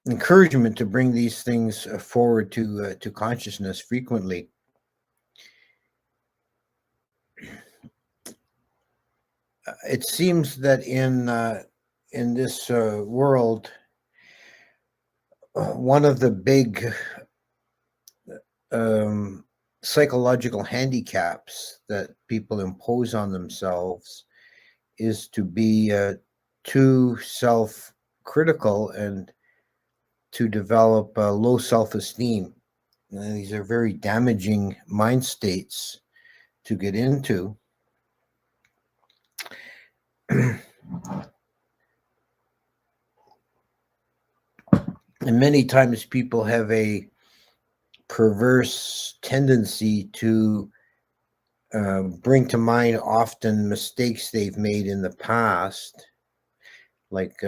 encouragement to bring these things forward to consciousness frequently. It seems that in this world, one of the big psychological handicaps that people impose on themselves is to be too self-critical and to develop low self-esteem. These are very damaging mind states to get into. And many times people have a perverse tendency to bring to mind often mistakes they've made in the past, like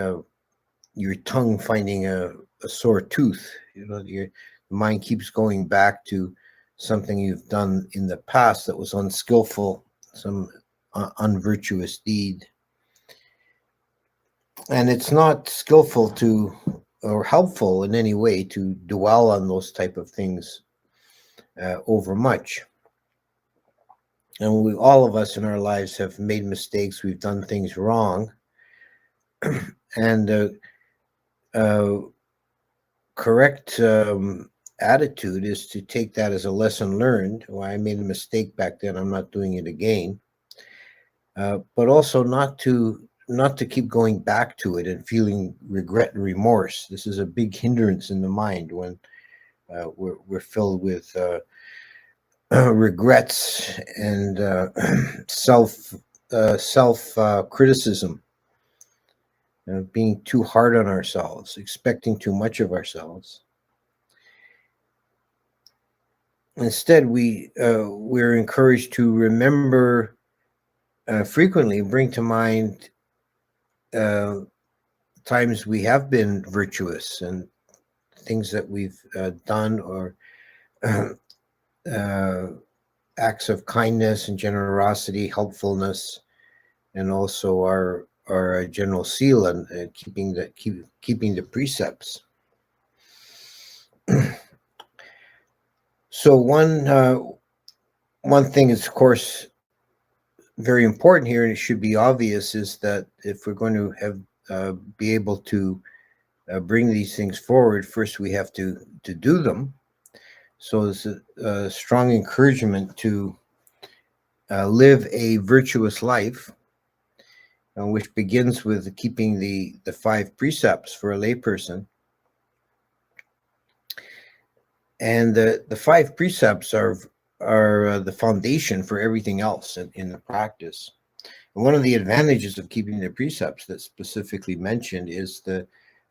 your tongue finding a sore tooth. Your mind keeps going back to something you've done in the past that was unskillful, some unvirtuous deed. And it's not skillful to or helpful in any way to dwell on those type of things over much. And all of us in our lives have made mistakes. We've done things wrong. And correct attitude is to take that as a lesson learned. Well, I made a mistake back then. I'm not doing it again. But also not to keep going back to it and feeling regret and remorse. This is a big hindrance in the mind when we're filled with regrets and self criticism, being too hard on ourselves, expecting too much of ourselves. Instead, we're encouraged to remember frequently, bring to mind times we have been virtuous and things that we've done, or acts of kindness and generosity, helpfulness, and also our general seal and keeping the precepts. So one thing is, of course, very important here, and it should be obvious, is that if we're going to have be able to bring these things forward, first we have to do them. So it's a strong encouragement to live a virtuous life, which begins with keeping the 5 precepts for a layperson. And the 5 precepts are the foundation for everything else in the practice. And one of the advantages of keeping the precepts that's specifically mentioned is the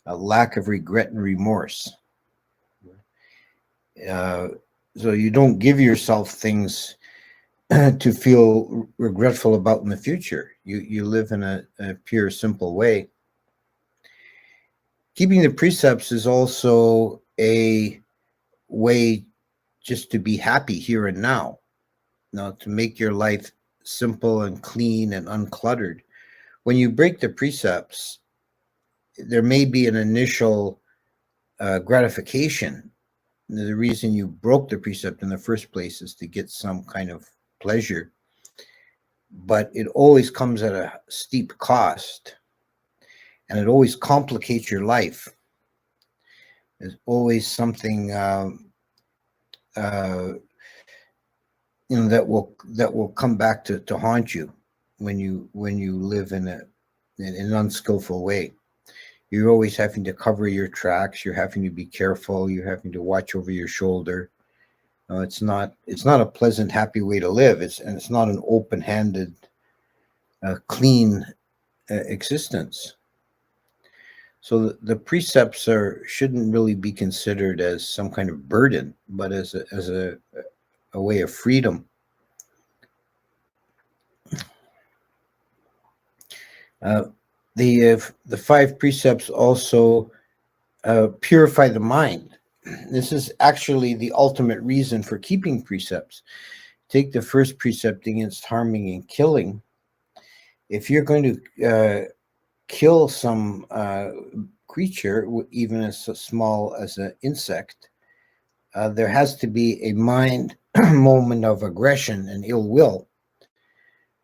lack of regret and remorse. So you don't give yourself things to feel regretful about in the future. You live in a pure, simple way. Keeping the precepts is also a way just to be happy here and now. Now, to make your life simple and clean and uncluttered. When you break the precepts, there may be an initial gratification. The reason you broke the precept in the first place is to get some kind of pleasure, but it always comes at a steep cost, and it always complicates your life. There's always something that will come back to haunt you when you live in an unskillful way. You're always having to cover your tracks. You're having to be careful. You're having to watch over your shoulder. It's not a pleasant, happy way to live. It's not an open-handed, clean existence. So the precepts shouldn't really be considered as some kind of burden, but as a way of freedom. The 5 precepts also purify the mind. This is actually the ultimate reason for keeping precepts. Take the first precept against harming and killing. If you're going to kill some creature, even as small as an insect, there has to be a mind moment of aggression and ill will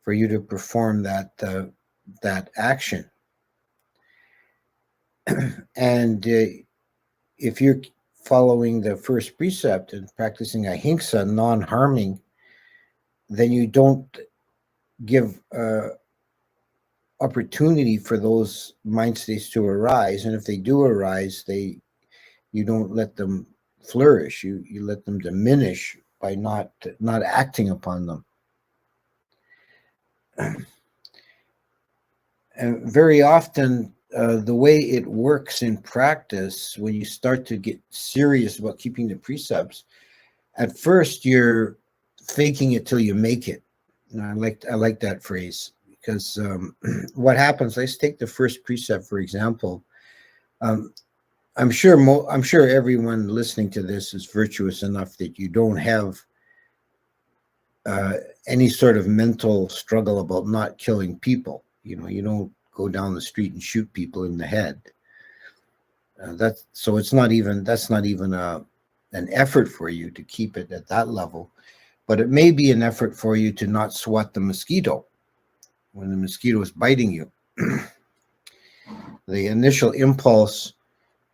for you to perform that action. And if you're following the first precept and practicing ahimsa, non-harming, then you don't give opportunity for those mind states to arise. And if they do arise, you don't let them flourish. You let them diminish by not acting upon them. And very often, the way it works in practice, when you start to get serious about keeping the precepts, at first you're faking it till you make it. And I like that phrase, because what happens? Let's take the first precept for example. I'm sure everyone listening to this is virtuous enough that you don't have any sort of mental struggle about not killing people. You don't go down the street and shoot people in the head. That's not even an effort for you to keep it at that level, but it may be an effort for you to not swat the mosquito when the mosquito is biting you. The initial impulse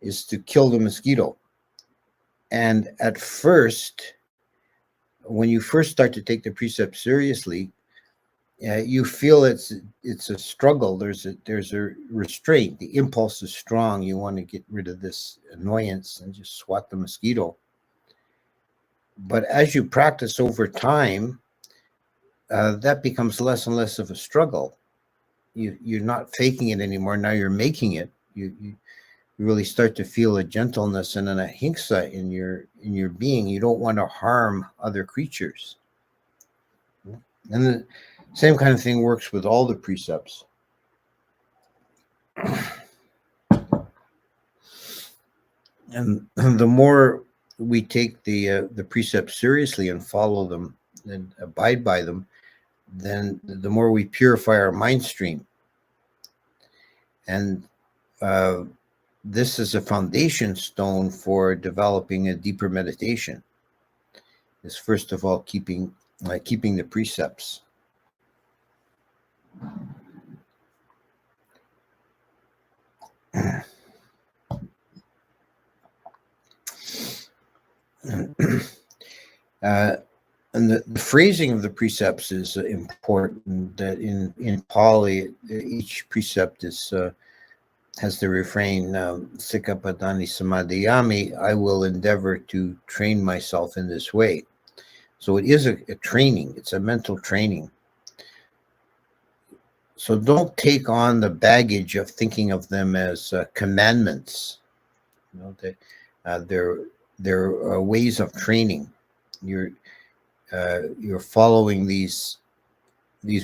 is to kill the mosquito, and at first, when you first start to take the precept seriously, you feel it's a struggle. There's a restraint. The impulse is strong. You want to get rid of this annoyance and just swat the mosquito. But as you practice over time, that becomes less and less of a struggle. You're not faking it anymore. Now you're making it. You really start to feel a gentleness and an ahimsa in your being. You don't want to harm other creatures. And the same kind of thing works with all the precepts. And the more we take the precepts seriously and follow them and abide by them, then the more we purify our mind stream. And this is a foundation stone for developing a deeper meditation. Is first of all keeping the precepts. And the phrasing of the precepts is important. That in Pali, each precept is has the refrain "Sikapadani samadhiyami." I will endeavor to train myself in this way. So it is a training. It's a mental training. So don't take on the baggage of thinking of them as commandments. They're ways of training. You're following these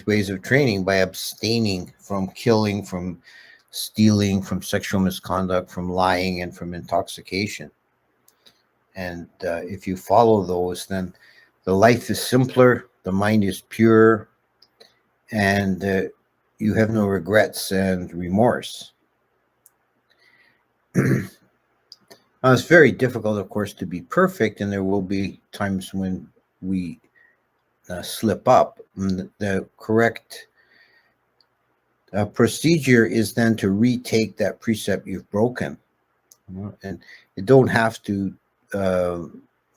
ways of training by abstaining from killing, from stealing, from sexual misconduct, from lying, and from intoxication. And if you follow those, then the life is simpler, the mind is pure, and you have no regrets and remorse. Now, it's very difficult, of course, to be perfect, and there will be times when we slip up. And the correct procedure is then to retake that precept you've broken. And you don't have to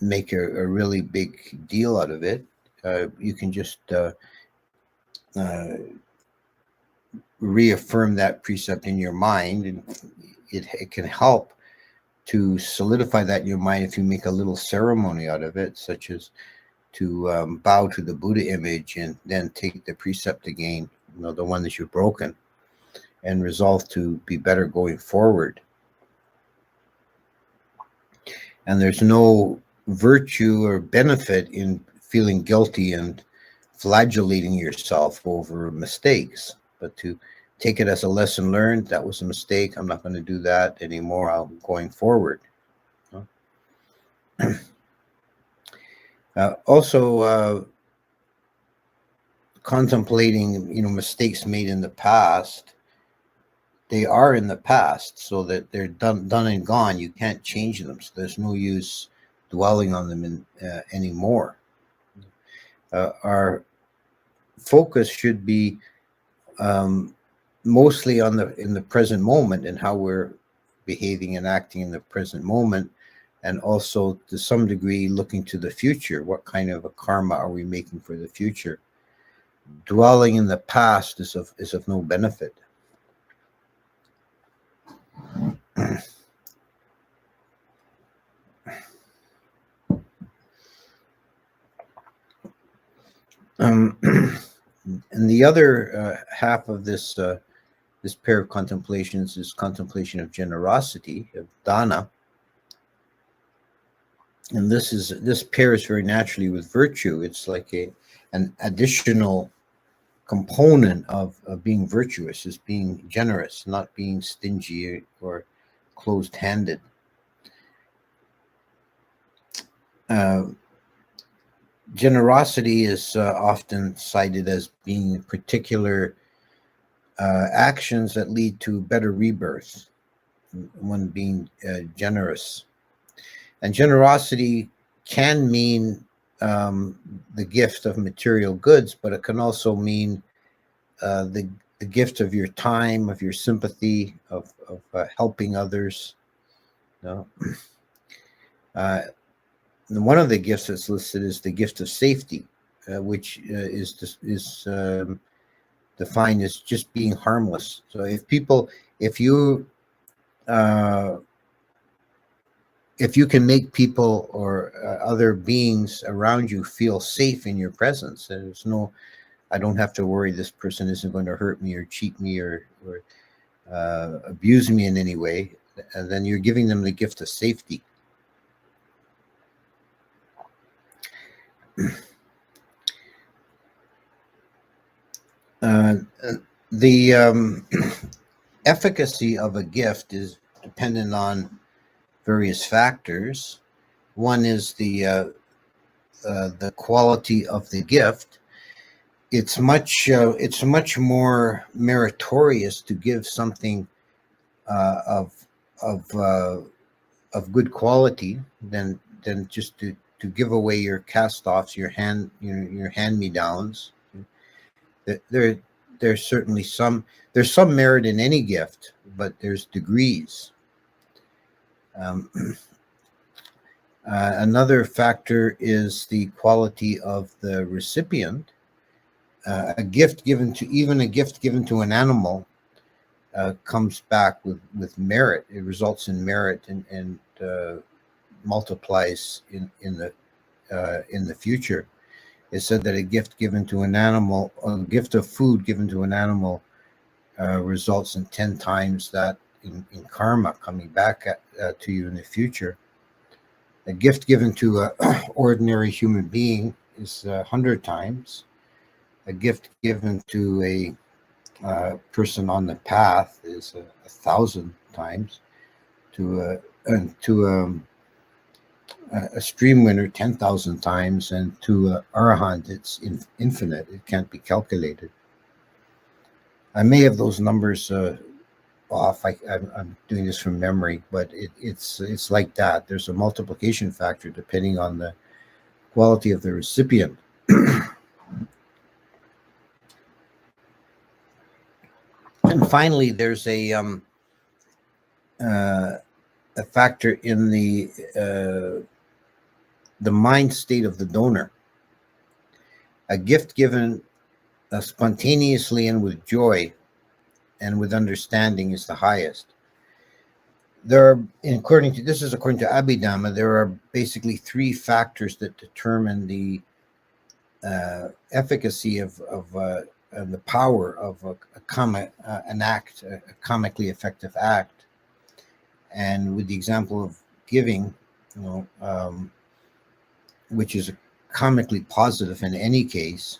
make a really big deal out of it. You can just reaffirm that precept in your mind, and it can help to solidify that in your mind if you make a little ceremony out of it, such as to bow to the Buddha image and then take the precept again, the one that you've broken, and resolve to be better going forward. And there's no virtue or benefit in feeling guilty and flagellating yourself over mistakes, but to take it as a lesson learned. That was a mistake. I'm not going to do that anymore. I'm going forward. Also, contemplating, mistakes made in the past. They are in the past, so that they're done and gone. You can't change them, so there's no use dwelling on them anymore. Our focus should be mostly in the present moment and how we're behaving and acting in the present moment, and also to some degree looking to the future. What kind of a karma are we making for the future? Dwelling in the past is of no benefit. And the other half of this this pair of contemplations is contemplation of generosity, of dana, and this pairs very naturally with virtue. It's like an additional component of being virtuous is being generous, not being stingy or closed-handed. Uh, Generosity is often cited as being particular actions that lead to better rebirth, one being generous. And generosity can mean the gift of material goods, but it can also mean the gift of your time, of your sympathy, of helping others. You know? One of the gifts that's listed is the gift of safety, which is defined as just being harmless. So uh, if you can make people or other beings around you feel safe in your presence, I don't have to worry this person isn't going to hurt me or cheat me or abuse me in any way, and then you're giving them the gift of safety. The efficacy of a gift is dependent on various factors. One is the quality of the gift. It's much more meritorious to give something uh, of of uh, of good quality than just to give away your cast-offs, your hand-me-downs. There there's certainly there's some merit in any gift, but there's degrees. Um, Another factor is the quality of the recipient. A gift given to even a gift given to an animal comes back with merit. It results in merit and multiplies in the future. It's said that a gift given to an animal, a gift of food given to an animal, results in 10 times that in karma coming back to you in the future. A gift given to an ordinary human being is 100 times. A gift given to a person on the path is 1,000 times. To a stream winner 10,000 times, and to arahant it's infinite. It can't be calculated. I may have those numbers off. I'm doing this from memory, but it's like that. There's a multiplication factor depending on the quality of the recipient. And finally, there's a factor in the mind state of the donor. A gift given spontaneously and with joy and with understanding is the highest. There are, according to Abhidhamma, there are basically three factors that determine the efficacy of the power of an act, a comically effective act. And with the example of giving, which is comically positive in any case,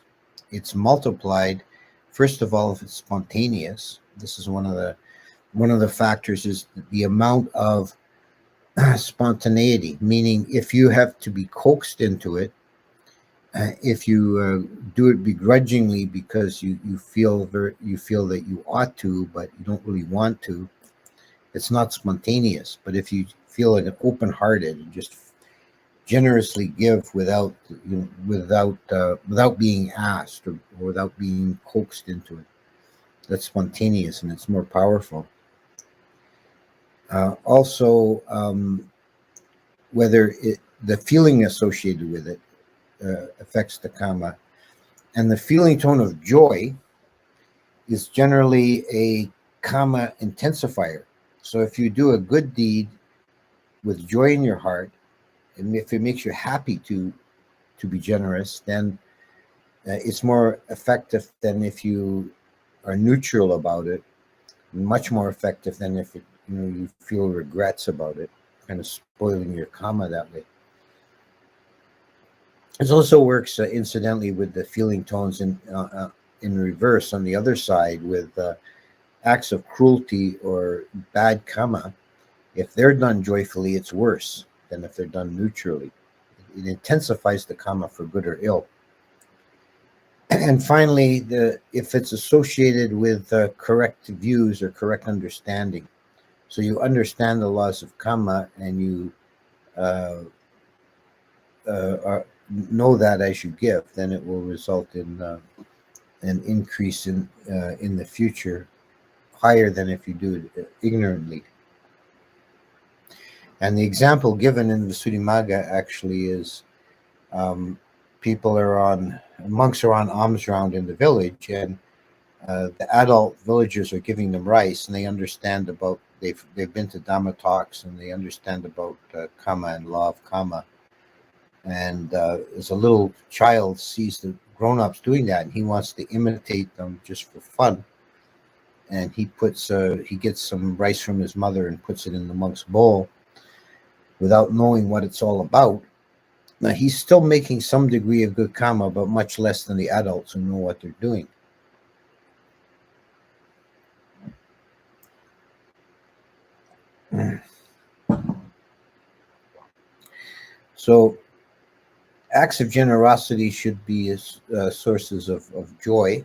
it's multiplied. First of all, if it's spontaneous, this is one of the factors, is the amount of spontaneity, meaning if you have to be coaxed into it, if you do it begrudgingly because you feel that you ought to, but you don't really want to, it's not spontaneous. But if you feel like an open-hearted and just generously give without being asked or without being coaxed into it, that's spontaneous and it's more powerful. Also, whether the feeling associated with it affects the karma, and the feeling tone of joy is generally a karma intensifier. So if you do a good deed with joy in your heart, and if it makes you happy to be generous, then It's more effective than if you are neutral about it. Much more effective than if you feel regrets about it, kind of spoiling your karma that way. It also works incidentally with the feeling tones in reverse on the other side with acts of cruelty or bad karma. If they're done joyfully, it's worse than if they're done neutrally. It intensifies the karma for good or ill. And finally, if it's associated with correct views or correct understanding, so you understand the laws of karma and you uh, know that as you give, then it will result in an increase in the future higher than if you do it ignorantly. And the example given in the Visuddhimagga actually is monks are on alms round in the village, and the adult villagers are giving them rice, and they understand about they've been to Dhamma talks, and they understand about karma and law of karma. And as a little child sees the grown-ups doing that, and he wants to imitate them just for fun, and he gets some rice from his mother and puts it in the monk's bowl without knowing what it's all about. Now he's still making some degree of good karma, but much less than the adults who know what they're doing. So acts of generosity should be sources of joy,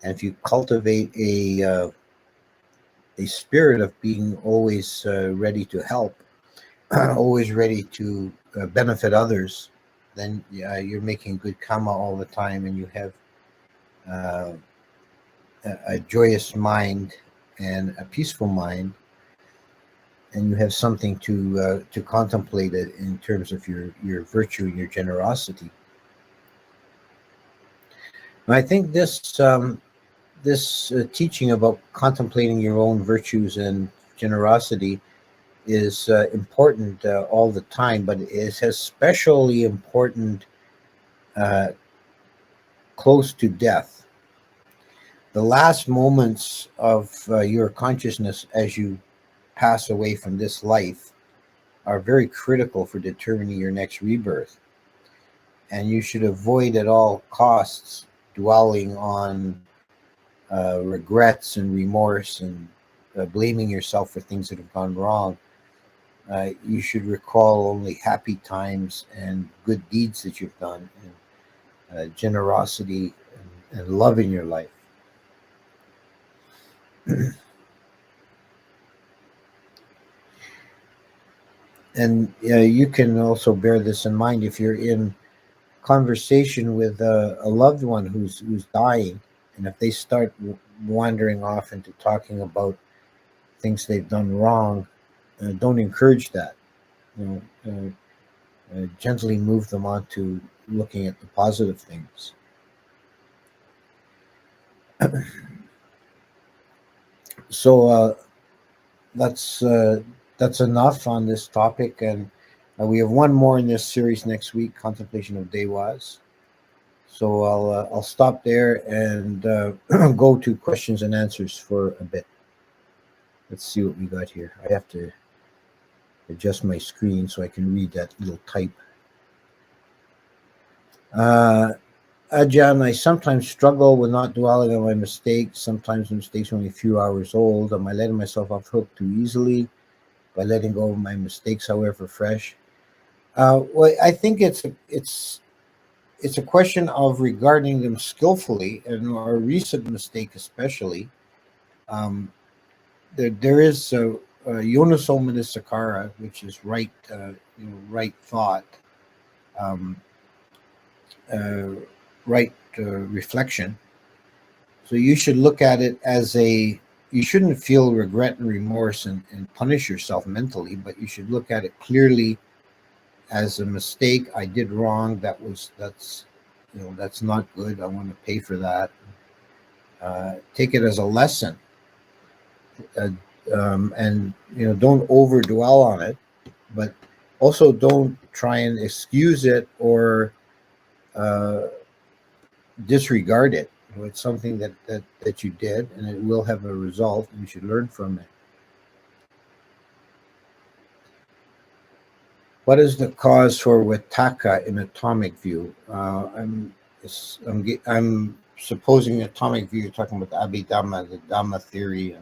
and if you cultivate a spirit of being always ready to help, always ready to benefit others, then you're making good karma all the time, and you have uh, a joyous mind and a peaceful mind, and you have something to contemplate it in terms of your virtue and your generosity. And I think this teaching about contemplating your own virtues and generosity is important all the time, but it is especially important uh, close to death. The last moments of your consciousness as you pass away from this life are very critical for determining your next rebirth. And you should avoid at all costs dwelling on regrets and remorse and blaming yourself for things that have gone wrong. You should recall only happy times and good deeds that you've done, and generosity and love in your life. And you can also bear this in mind if you're in conversation with a loved one who's dying, and if they start wandering off into talking about things they've done wrong, don't encourage that. You know, gently move them on to looking at the positive things. So that's enough on this topic, and we have one more in this series next week, contemplation of devas. So I'll stop there and go to questions and answers for a bit. Let's see what we got here. I have to adjust my screen so I can read that little type. Ajahn, I sometimes struggle with not dwelling on my mistakes. Sometimes the mistakes are only a few hours old. Am I letting myself off hook too easily by letting go of my mistakes, however fresh? Well, I think it's a question of regarding them skillfully, and a recent mistake especially. There is a Yonaso Manasikara, which is right, right thought, um, right reflection. So you should look at it as you shouldn't feel regret and remorse and punish yourself mentally, but you should look at it clearly as a mistake. I did wrong. That's not good. I want to pay for that. Take it as a lesson, and don't over dwell on it, but also don't try and excuse it or disregard it. It's something that you did, and it will have a result, and you should learn from it. What is the cause for Vitakka in atomic view? I'm supposing atomic view. You're talking about the Abhidhamma, the Dhamma theory.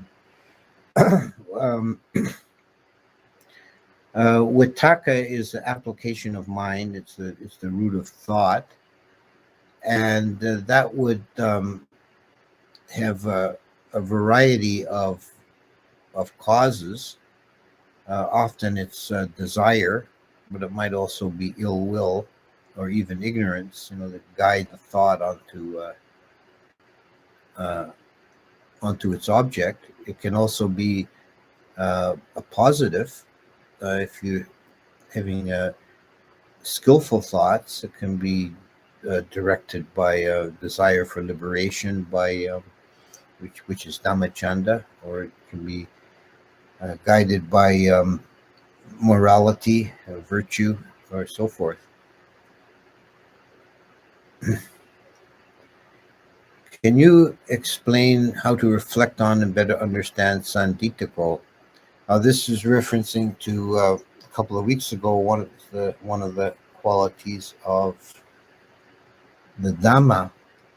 um, Vitakka is the application of mind. It's the root of thought, and that would have a variety of causes. Often it's desire, but it might also be ill will or even ignorance, that guide the thought uh, onto its object. It can also be a positive. If you're having skillful thoughts, it can be directed by a desire for liberation, by which is dhammachanda, or it can be guided by morality, virtue, or so forth. Can you explain how to reflect on and better understand sanditiko? This is referencing to a couple of weeks ago. One of the qualities of the Dhamma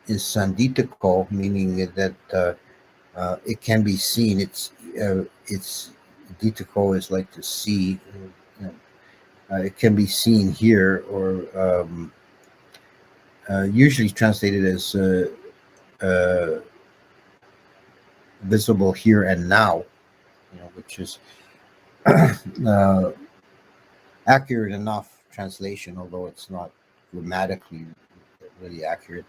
is sanditiko, meaning that it can be seen. It's ditiko is like to see. It can be seen here, or usually translated as visible here and now, which is accurate enough translation, although it's not grammatically really accurate.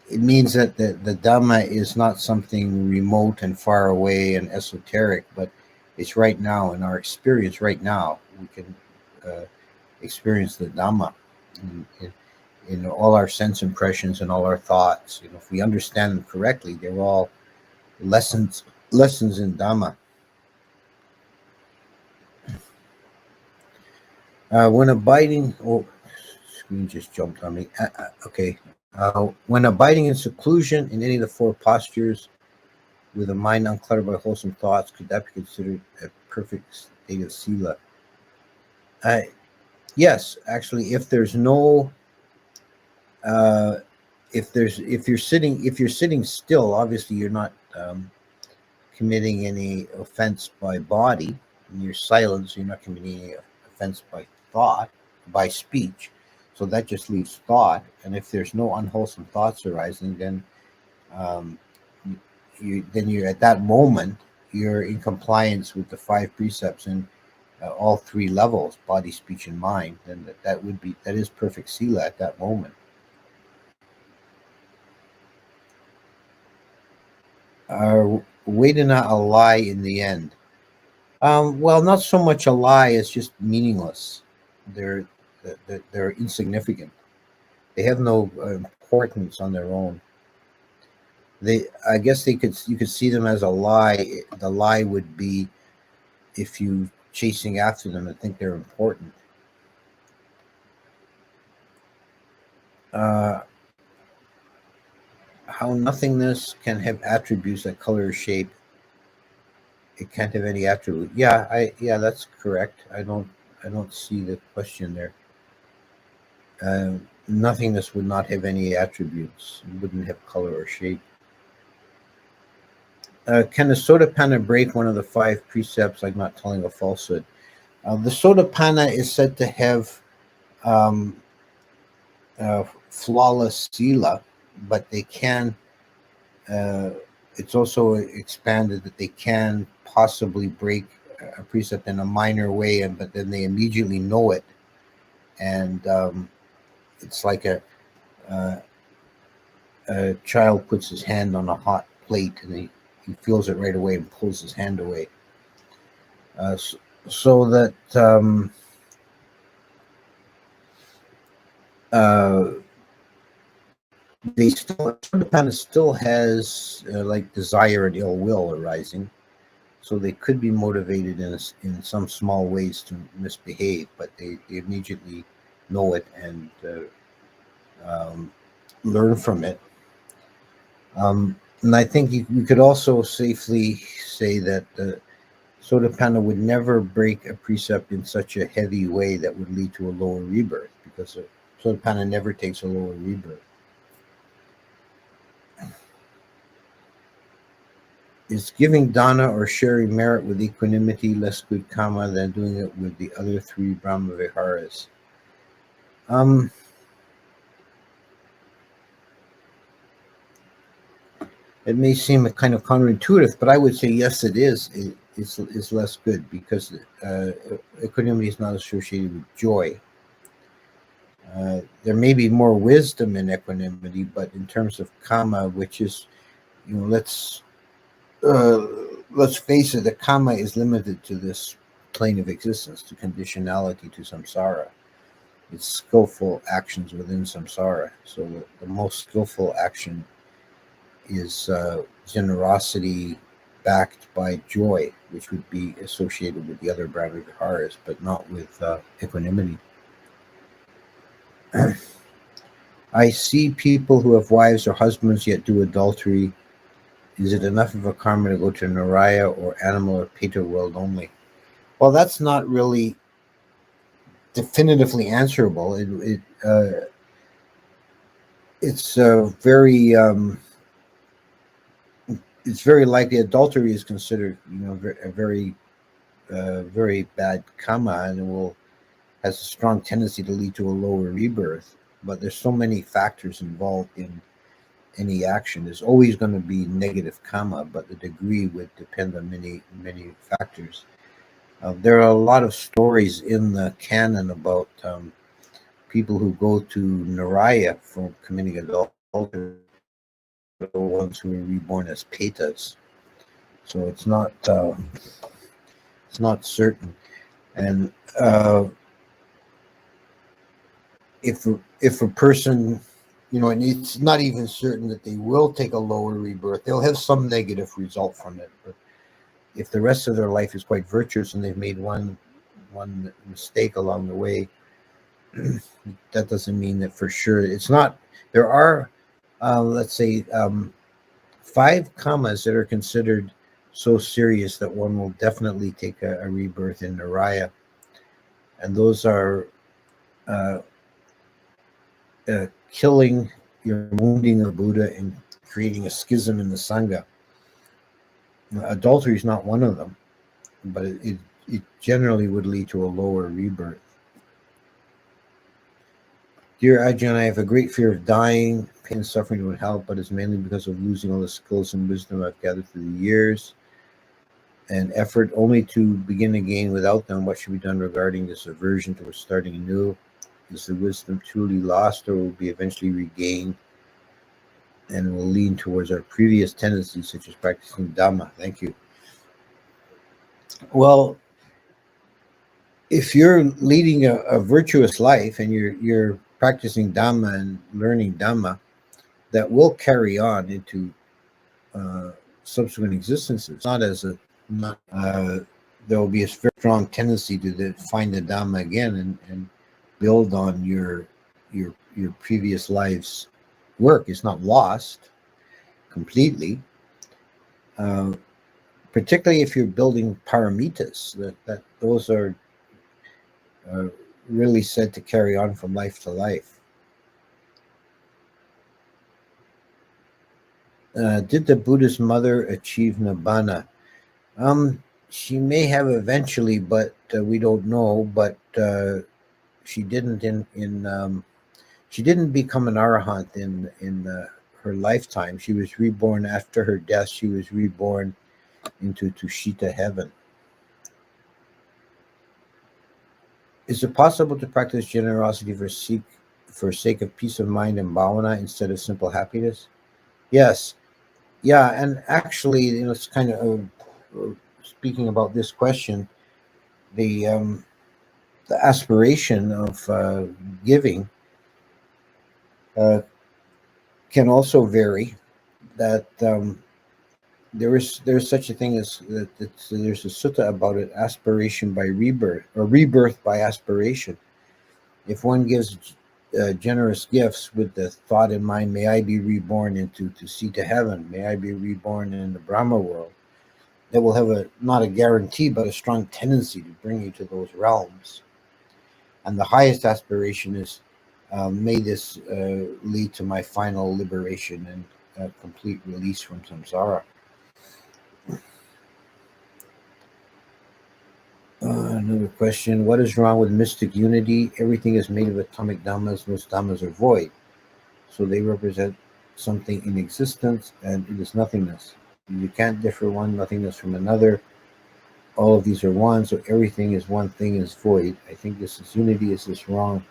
It means that the Dhamma is not something remote and far away and esoteric, but it's right now in our experience. Right now, we can experience the Dhamma in all our sense impressions and all our thoughts. If we understand them correctly, they're all lessons in Dhamma. When abiding, screen just jumped on me. Okay. When abiding in seclusion in any of the four postures, with a mind uncluttered by wholesome thoughts, could that be considered a perfect state of sila? Yes, actually, if there's no, if you're sitting still, obviously you're not committing any offense by body. In your silence, you're not committing any offense by thought, by speech. So that just leaves thought. And if there's no unwholesome thoughts arising, then you're at that moment you're in compliance with the 5 precepts in all 3 levels, body, speech, and mind. Then that is perfect sila at that moment. Vedana a lie in the end? Well, not so much a lie as just meaningless. They're insignificant. They have no importance on their own. I guess you could see them as a lie. The lie would be if you chasing after them and think they're important. How nothingness can have attributes like color or shape. It can't have any attribute. Yeah, that's correct. I don't see the question there. Nothingness would not have any attributes. It wouldn't have color or shape. Can the Sotapanna break one of the 5 precepts, like not telling a falsehood? The Sotapanna is said to have flawless sila, but they can. It's also expanded that they can possibly break a precept in a minor way, but then they immediately know it, and it's like a child puts his hand on a hot plate and he feels it right away and pulls his hand away. So that Sotapanna still has like desire and ill will arising, so they could be motivated in some small ways to misbehave, but they immediately know it and um, learn from it. And I think you could also safely say that Sotapanna would never break a precept in such a heavy way that would lead to a lower rebirth, because Sotapanna never takes a lower rebirth. Is giving dana or sharing merit with equanimity less good karma than doing it with the other three Brahma Viharas? Um, it may seem kind of counterintuitive, but I would say yes, it is. It's less good because equanimity is not associated with joy. There may be more wisdom in equanimity, but in terms of karma, which is, let's face it, the karma is limited to this plane of existence, to conditionality, to samsara. It's skillful actions within samsara. So the most skillful action is generosity backed by joy, which would be associated with the other Brahma Viharas, but not with equanimity. I see people who have wives or husbands yet do adultery. Is it enough of a karma to go to Naraya or animal or Peta world only? Well, that's not really definitively answerable. It's it's very likely adultery is considered, a very bad karma, and has a strong tendency to lead to a lower rebirth. But there's so many factors involved in any action. There's always going to be negative karma, but the degree would depend on many factors. There are a lot of stories in the canon about people who go to Naraya for committing adultery, the ones who are reborn as Petas. So it's not certain. And if a person, and it's not even certain that they will take a lower rebirth, they'll have some negative result from it. But if the rest of their life is quite virtuous and they've made one mistake along the way, that doesn't mean that for sure. It's not. There are, let's say, 5 karmas that are considered so serious that one will definitely take a rebirth in Naraya, and those are killing, wounding a Buddha, and creating a schism in the Sangha. Adultery is not one of them, but it generally would lead to a lower rebirth. Dear Ajahn, I have a great fear of dying. Pain and suffering would help, but it's mainly because of losing all the skills and wisdom I've gathered through the years and effort only to begin again without them. What should be done regarding this aversion towards starting anew? Is the wisdom truly lost, or will be eventually regained and will lean towards our previous tendencies, such as practicing Dhamma? Thank you. Well, if you're leading a virtuous life and you're practicing Dhamma and learning Dhamma, that will carry on into subsequent existences. Not as a there will be a very strong tendency to find the Dhamma again and build on your previous life's work. It's not lost completely. Particularly if you're building paramitas, that those are really said to carry on from life to life. Did the Buddha's mother achieve nibbana? She may have eventually, but we don't know. But she didn't she didn't become an arahant in her lifetime. She was reborn after her death. She was reborn into Tushita heaven. Is it possible to practice generosity for sake of peace of mind and bhavana instead of simple happiness? Yes. Yeah, and actually, it's kind of speaking about this question, the aspiration of giving can also vary. That there's such a thing as that. There's a sutta about it: aspiration by rebirth, or rebirth by aspiration. If one gives generous gifts with the thought in mind, may I be reborn into to see to heaven, may I be reborn in the Brahma world, that will have a not a guarantee but a strong tendency to bring you to those realms. And the highest aspiration is, may this lead to my final liberation and complete release from samsara. Another question: what is wrong with mystic unity? Everything is made of atomic dhammas. Those dhammas are void, so they represent something in existence, and it is nothingness. You can't differ one nothingness from another. All of these are one, so everything is one thing, is void. I think this is unity. Is this wrong?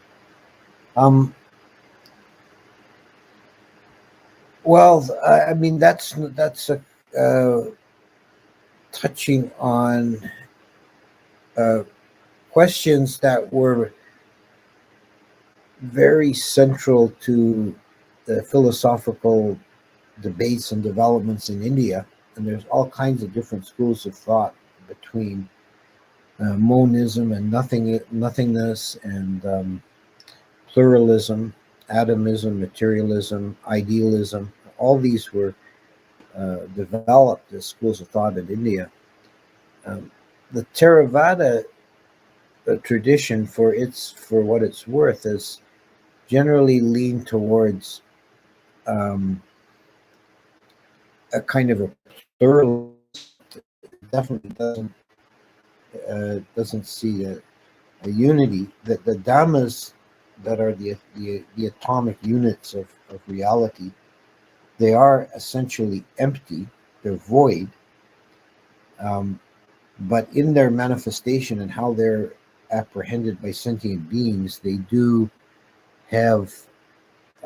Well, I mean that's a touching on uh, questions that were very central to the philosophical debates and developments in India, and there's all kinds of different schools of thought between monism and nothingness, and pluralism, atomism, materialism, idealism. All these were developed as schools of thought in India. Um, the theravada tradition, for what it's worth, is generally leaned towards um, a kind of a pluralism. Definitely doesn't see a unity. That the dhammas that are the atomic units of reality, they are essentially empty. They're void. Um, but in their manifestation and how they're apprehended by sentient beings, they do have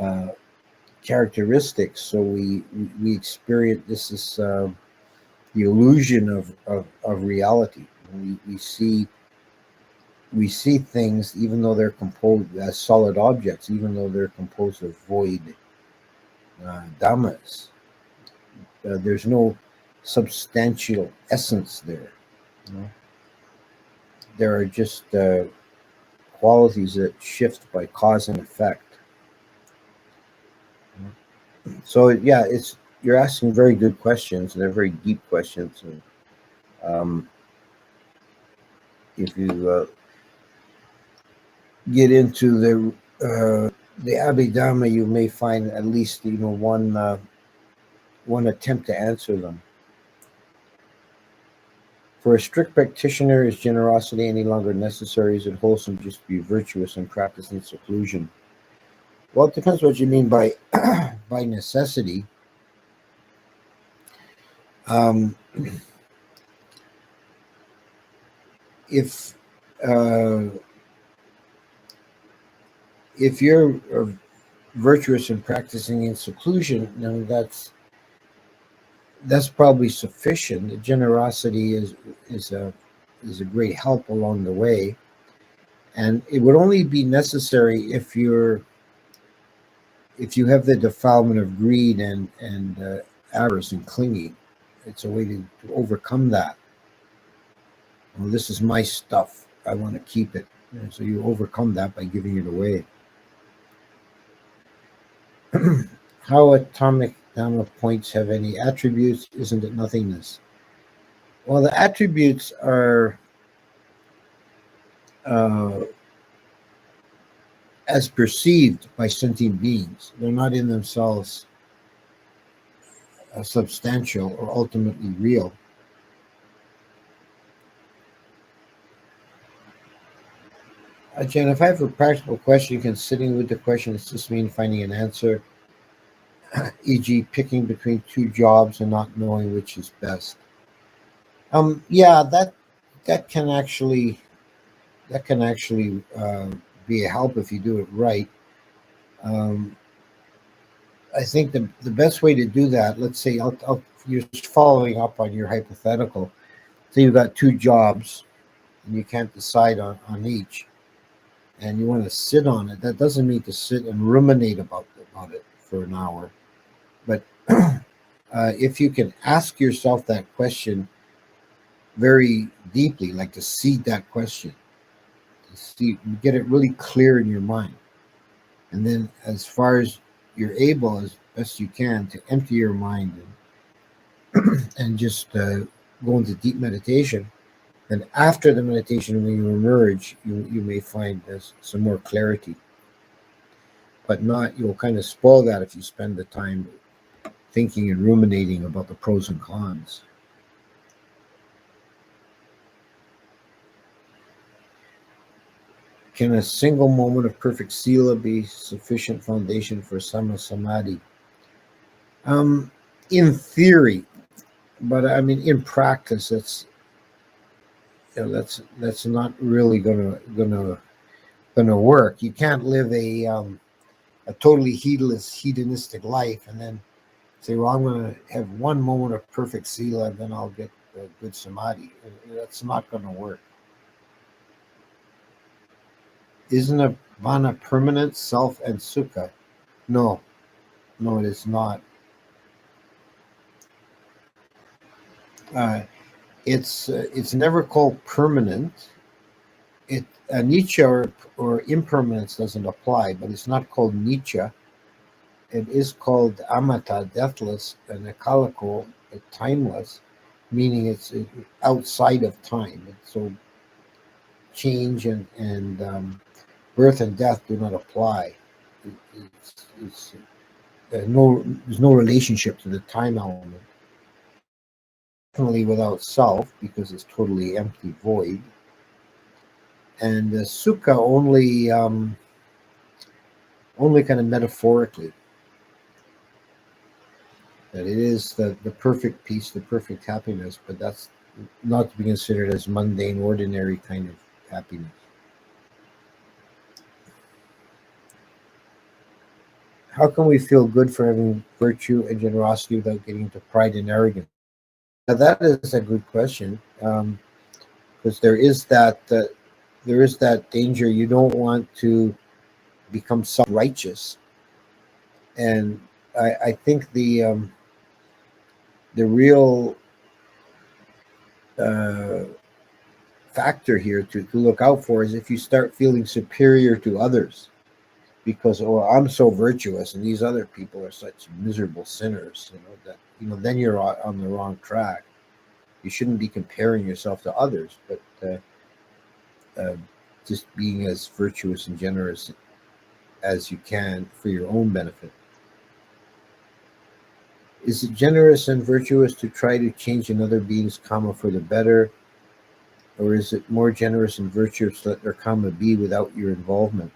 uh, characteristics. So we experience this is the illusion of reality. We see things even though they're composed as solid objects, even though they're composed of void dhammas. There's no substantial essence there. You know? There are just qualities that shift by cause and effect. So yeah, it's you're asking very good questions, and they're very deep questions. And if you get into the Abhidhamma, you may find at least one attempt to answer them. For a strict practitioner, is generosity any longer necessary? Is it wholesome just to be virtuous and practice in seclusion? Well, it depends what you mean by by necessity. Um, if uh, if you're virtuous and practicing in seclusion, then that's probably sufficient. The generosity is a great help along the way, and it would only be necessary if you have the defilement of greed and avarice and clinging. It's a way to overcome that. Well, this is my stuff. I want to keep it. And so you overcome that by giving it away. How atomic Dhamma points have any attributes? Isn't it nothingness? Well, the attributes are uh, as perceived by sentient beings. They're not in themselves substantial or ultimately real. Ajahn, if I have a practical question, can sitting with the question assist me in finding an answer? E.g., picking between two jobs and not knowing which is best. Yeah, that can actually be a help if you do it right. Um, I think the best way to do that, let's say, you're just following up on your hypothetical. So you've got two jobs and you can't decide on each, and you want to sit on it. That doesn't mean to sit and ruminate about it for an hour. But if you can ask yourself that question very deeply, like to seed that question, to see, get it really clear in your mind, And then, as far as you're able, as best you can, to empty your mind and just go into deep meditation. And after the meditation, when you emerge, you may find there's some more clarity. But not, you'll kind of spoil that if you spend the time thinking and ruminating about the pros and cons. Can a single moment of perfect sila be sufficient foundation for sama samadhi? In theory, but I mean in practice, that's not really gonna work. You can't live a totally hedonistic life and then say, well, I'm going to have one moment of perfect sila and then I'll get good samadhi. That's not going to work. Isn't a vana permanent, self and sukha? No, it is not. It's never called permanent. Anicca or impermanence doesn't apply, but it's not called nicca. It is called amata, deathless, and akaliko, timeless, meaning it's outside of time. So change and birth and death do not apply. There's no relationship to the time element. Definitely without self, because it's totally empty, void. And sukha only kind of metaphorically. That it is the perfect peace, the perfect happiness, but that's not to be considered as mundane, ordinary kind of happiness. How can we feel good for having virtue and generosity without getting into pride and arrogance? Now that is a good question, because there is that danger. You don't want to become self-righteous, and I think the real factor here to look out for is if you start feeling superior to others because, oh, I'm so virtuous and these other people are such miserable sinners, then you're on the wrong track. You shouldn't be comparing yourself to others, but just being as virtuous and generous as you can for your own benefit. Is it generous and virtuous to try to change another being's karma for the better? Or is it more generous and virtuous to let their karma be without your involvement?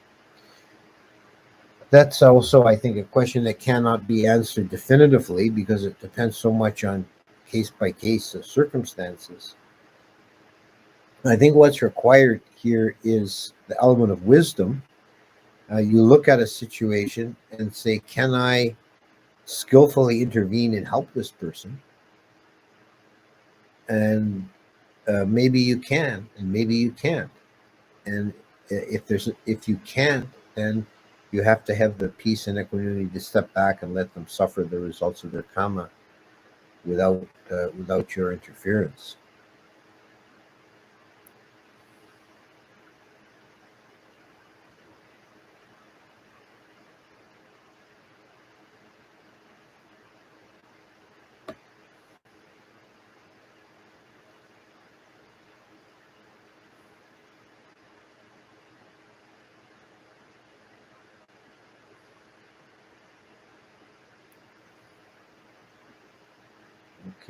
That's also, I think, a question that cannot be answered definitively because it depends so much on case-by-case circumstances. I think what's required here is the element of wisdom. You look at a situation and say, can I skillfully intervene and help this person? And maybe you can, and maybe you can't. And if you can't, then you have to have the peace and equanimity to step back and let them suffer the results of their karma without your interference.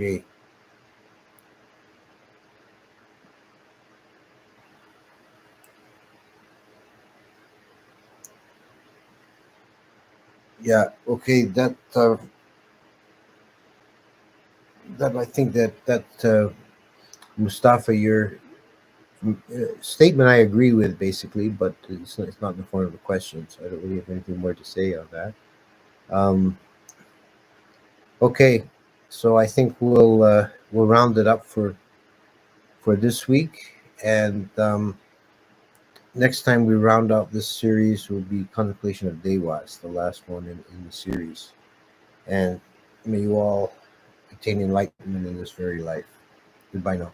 Okay. Yeah. Okay. That I think that Mustafa, your statement I agree with basically, but it's not in the form of a question, so I don't really have anything more to say on that. Okay, so I think we'll round it up for this week, and next time we round out this series will be Contemplation of Dewas, the last one in the series. And may you all attain enlightenment in this very life. Goodbye now.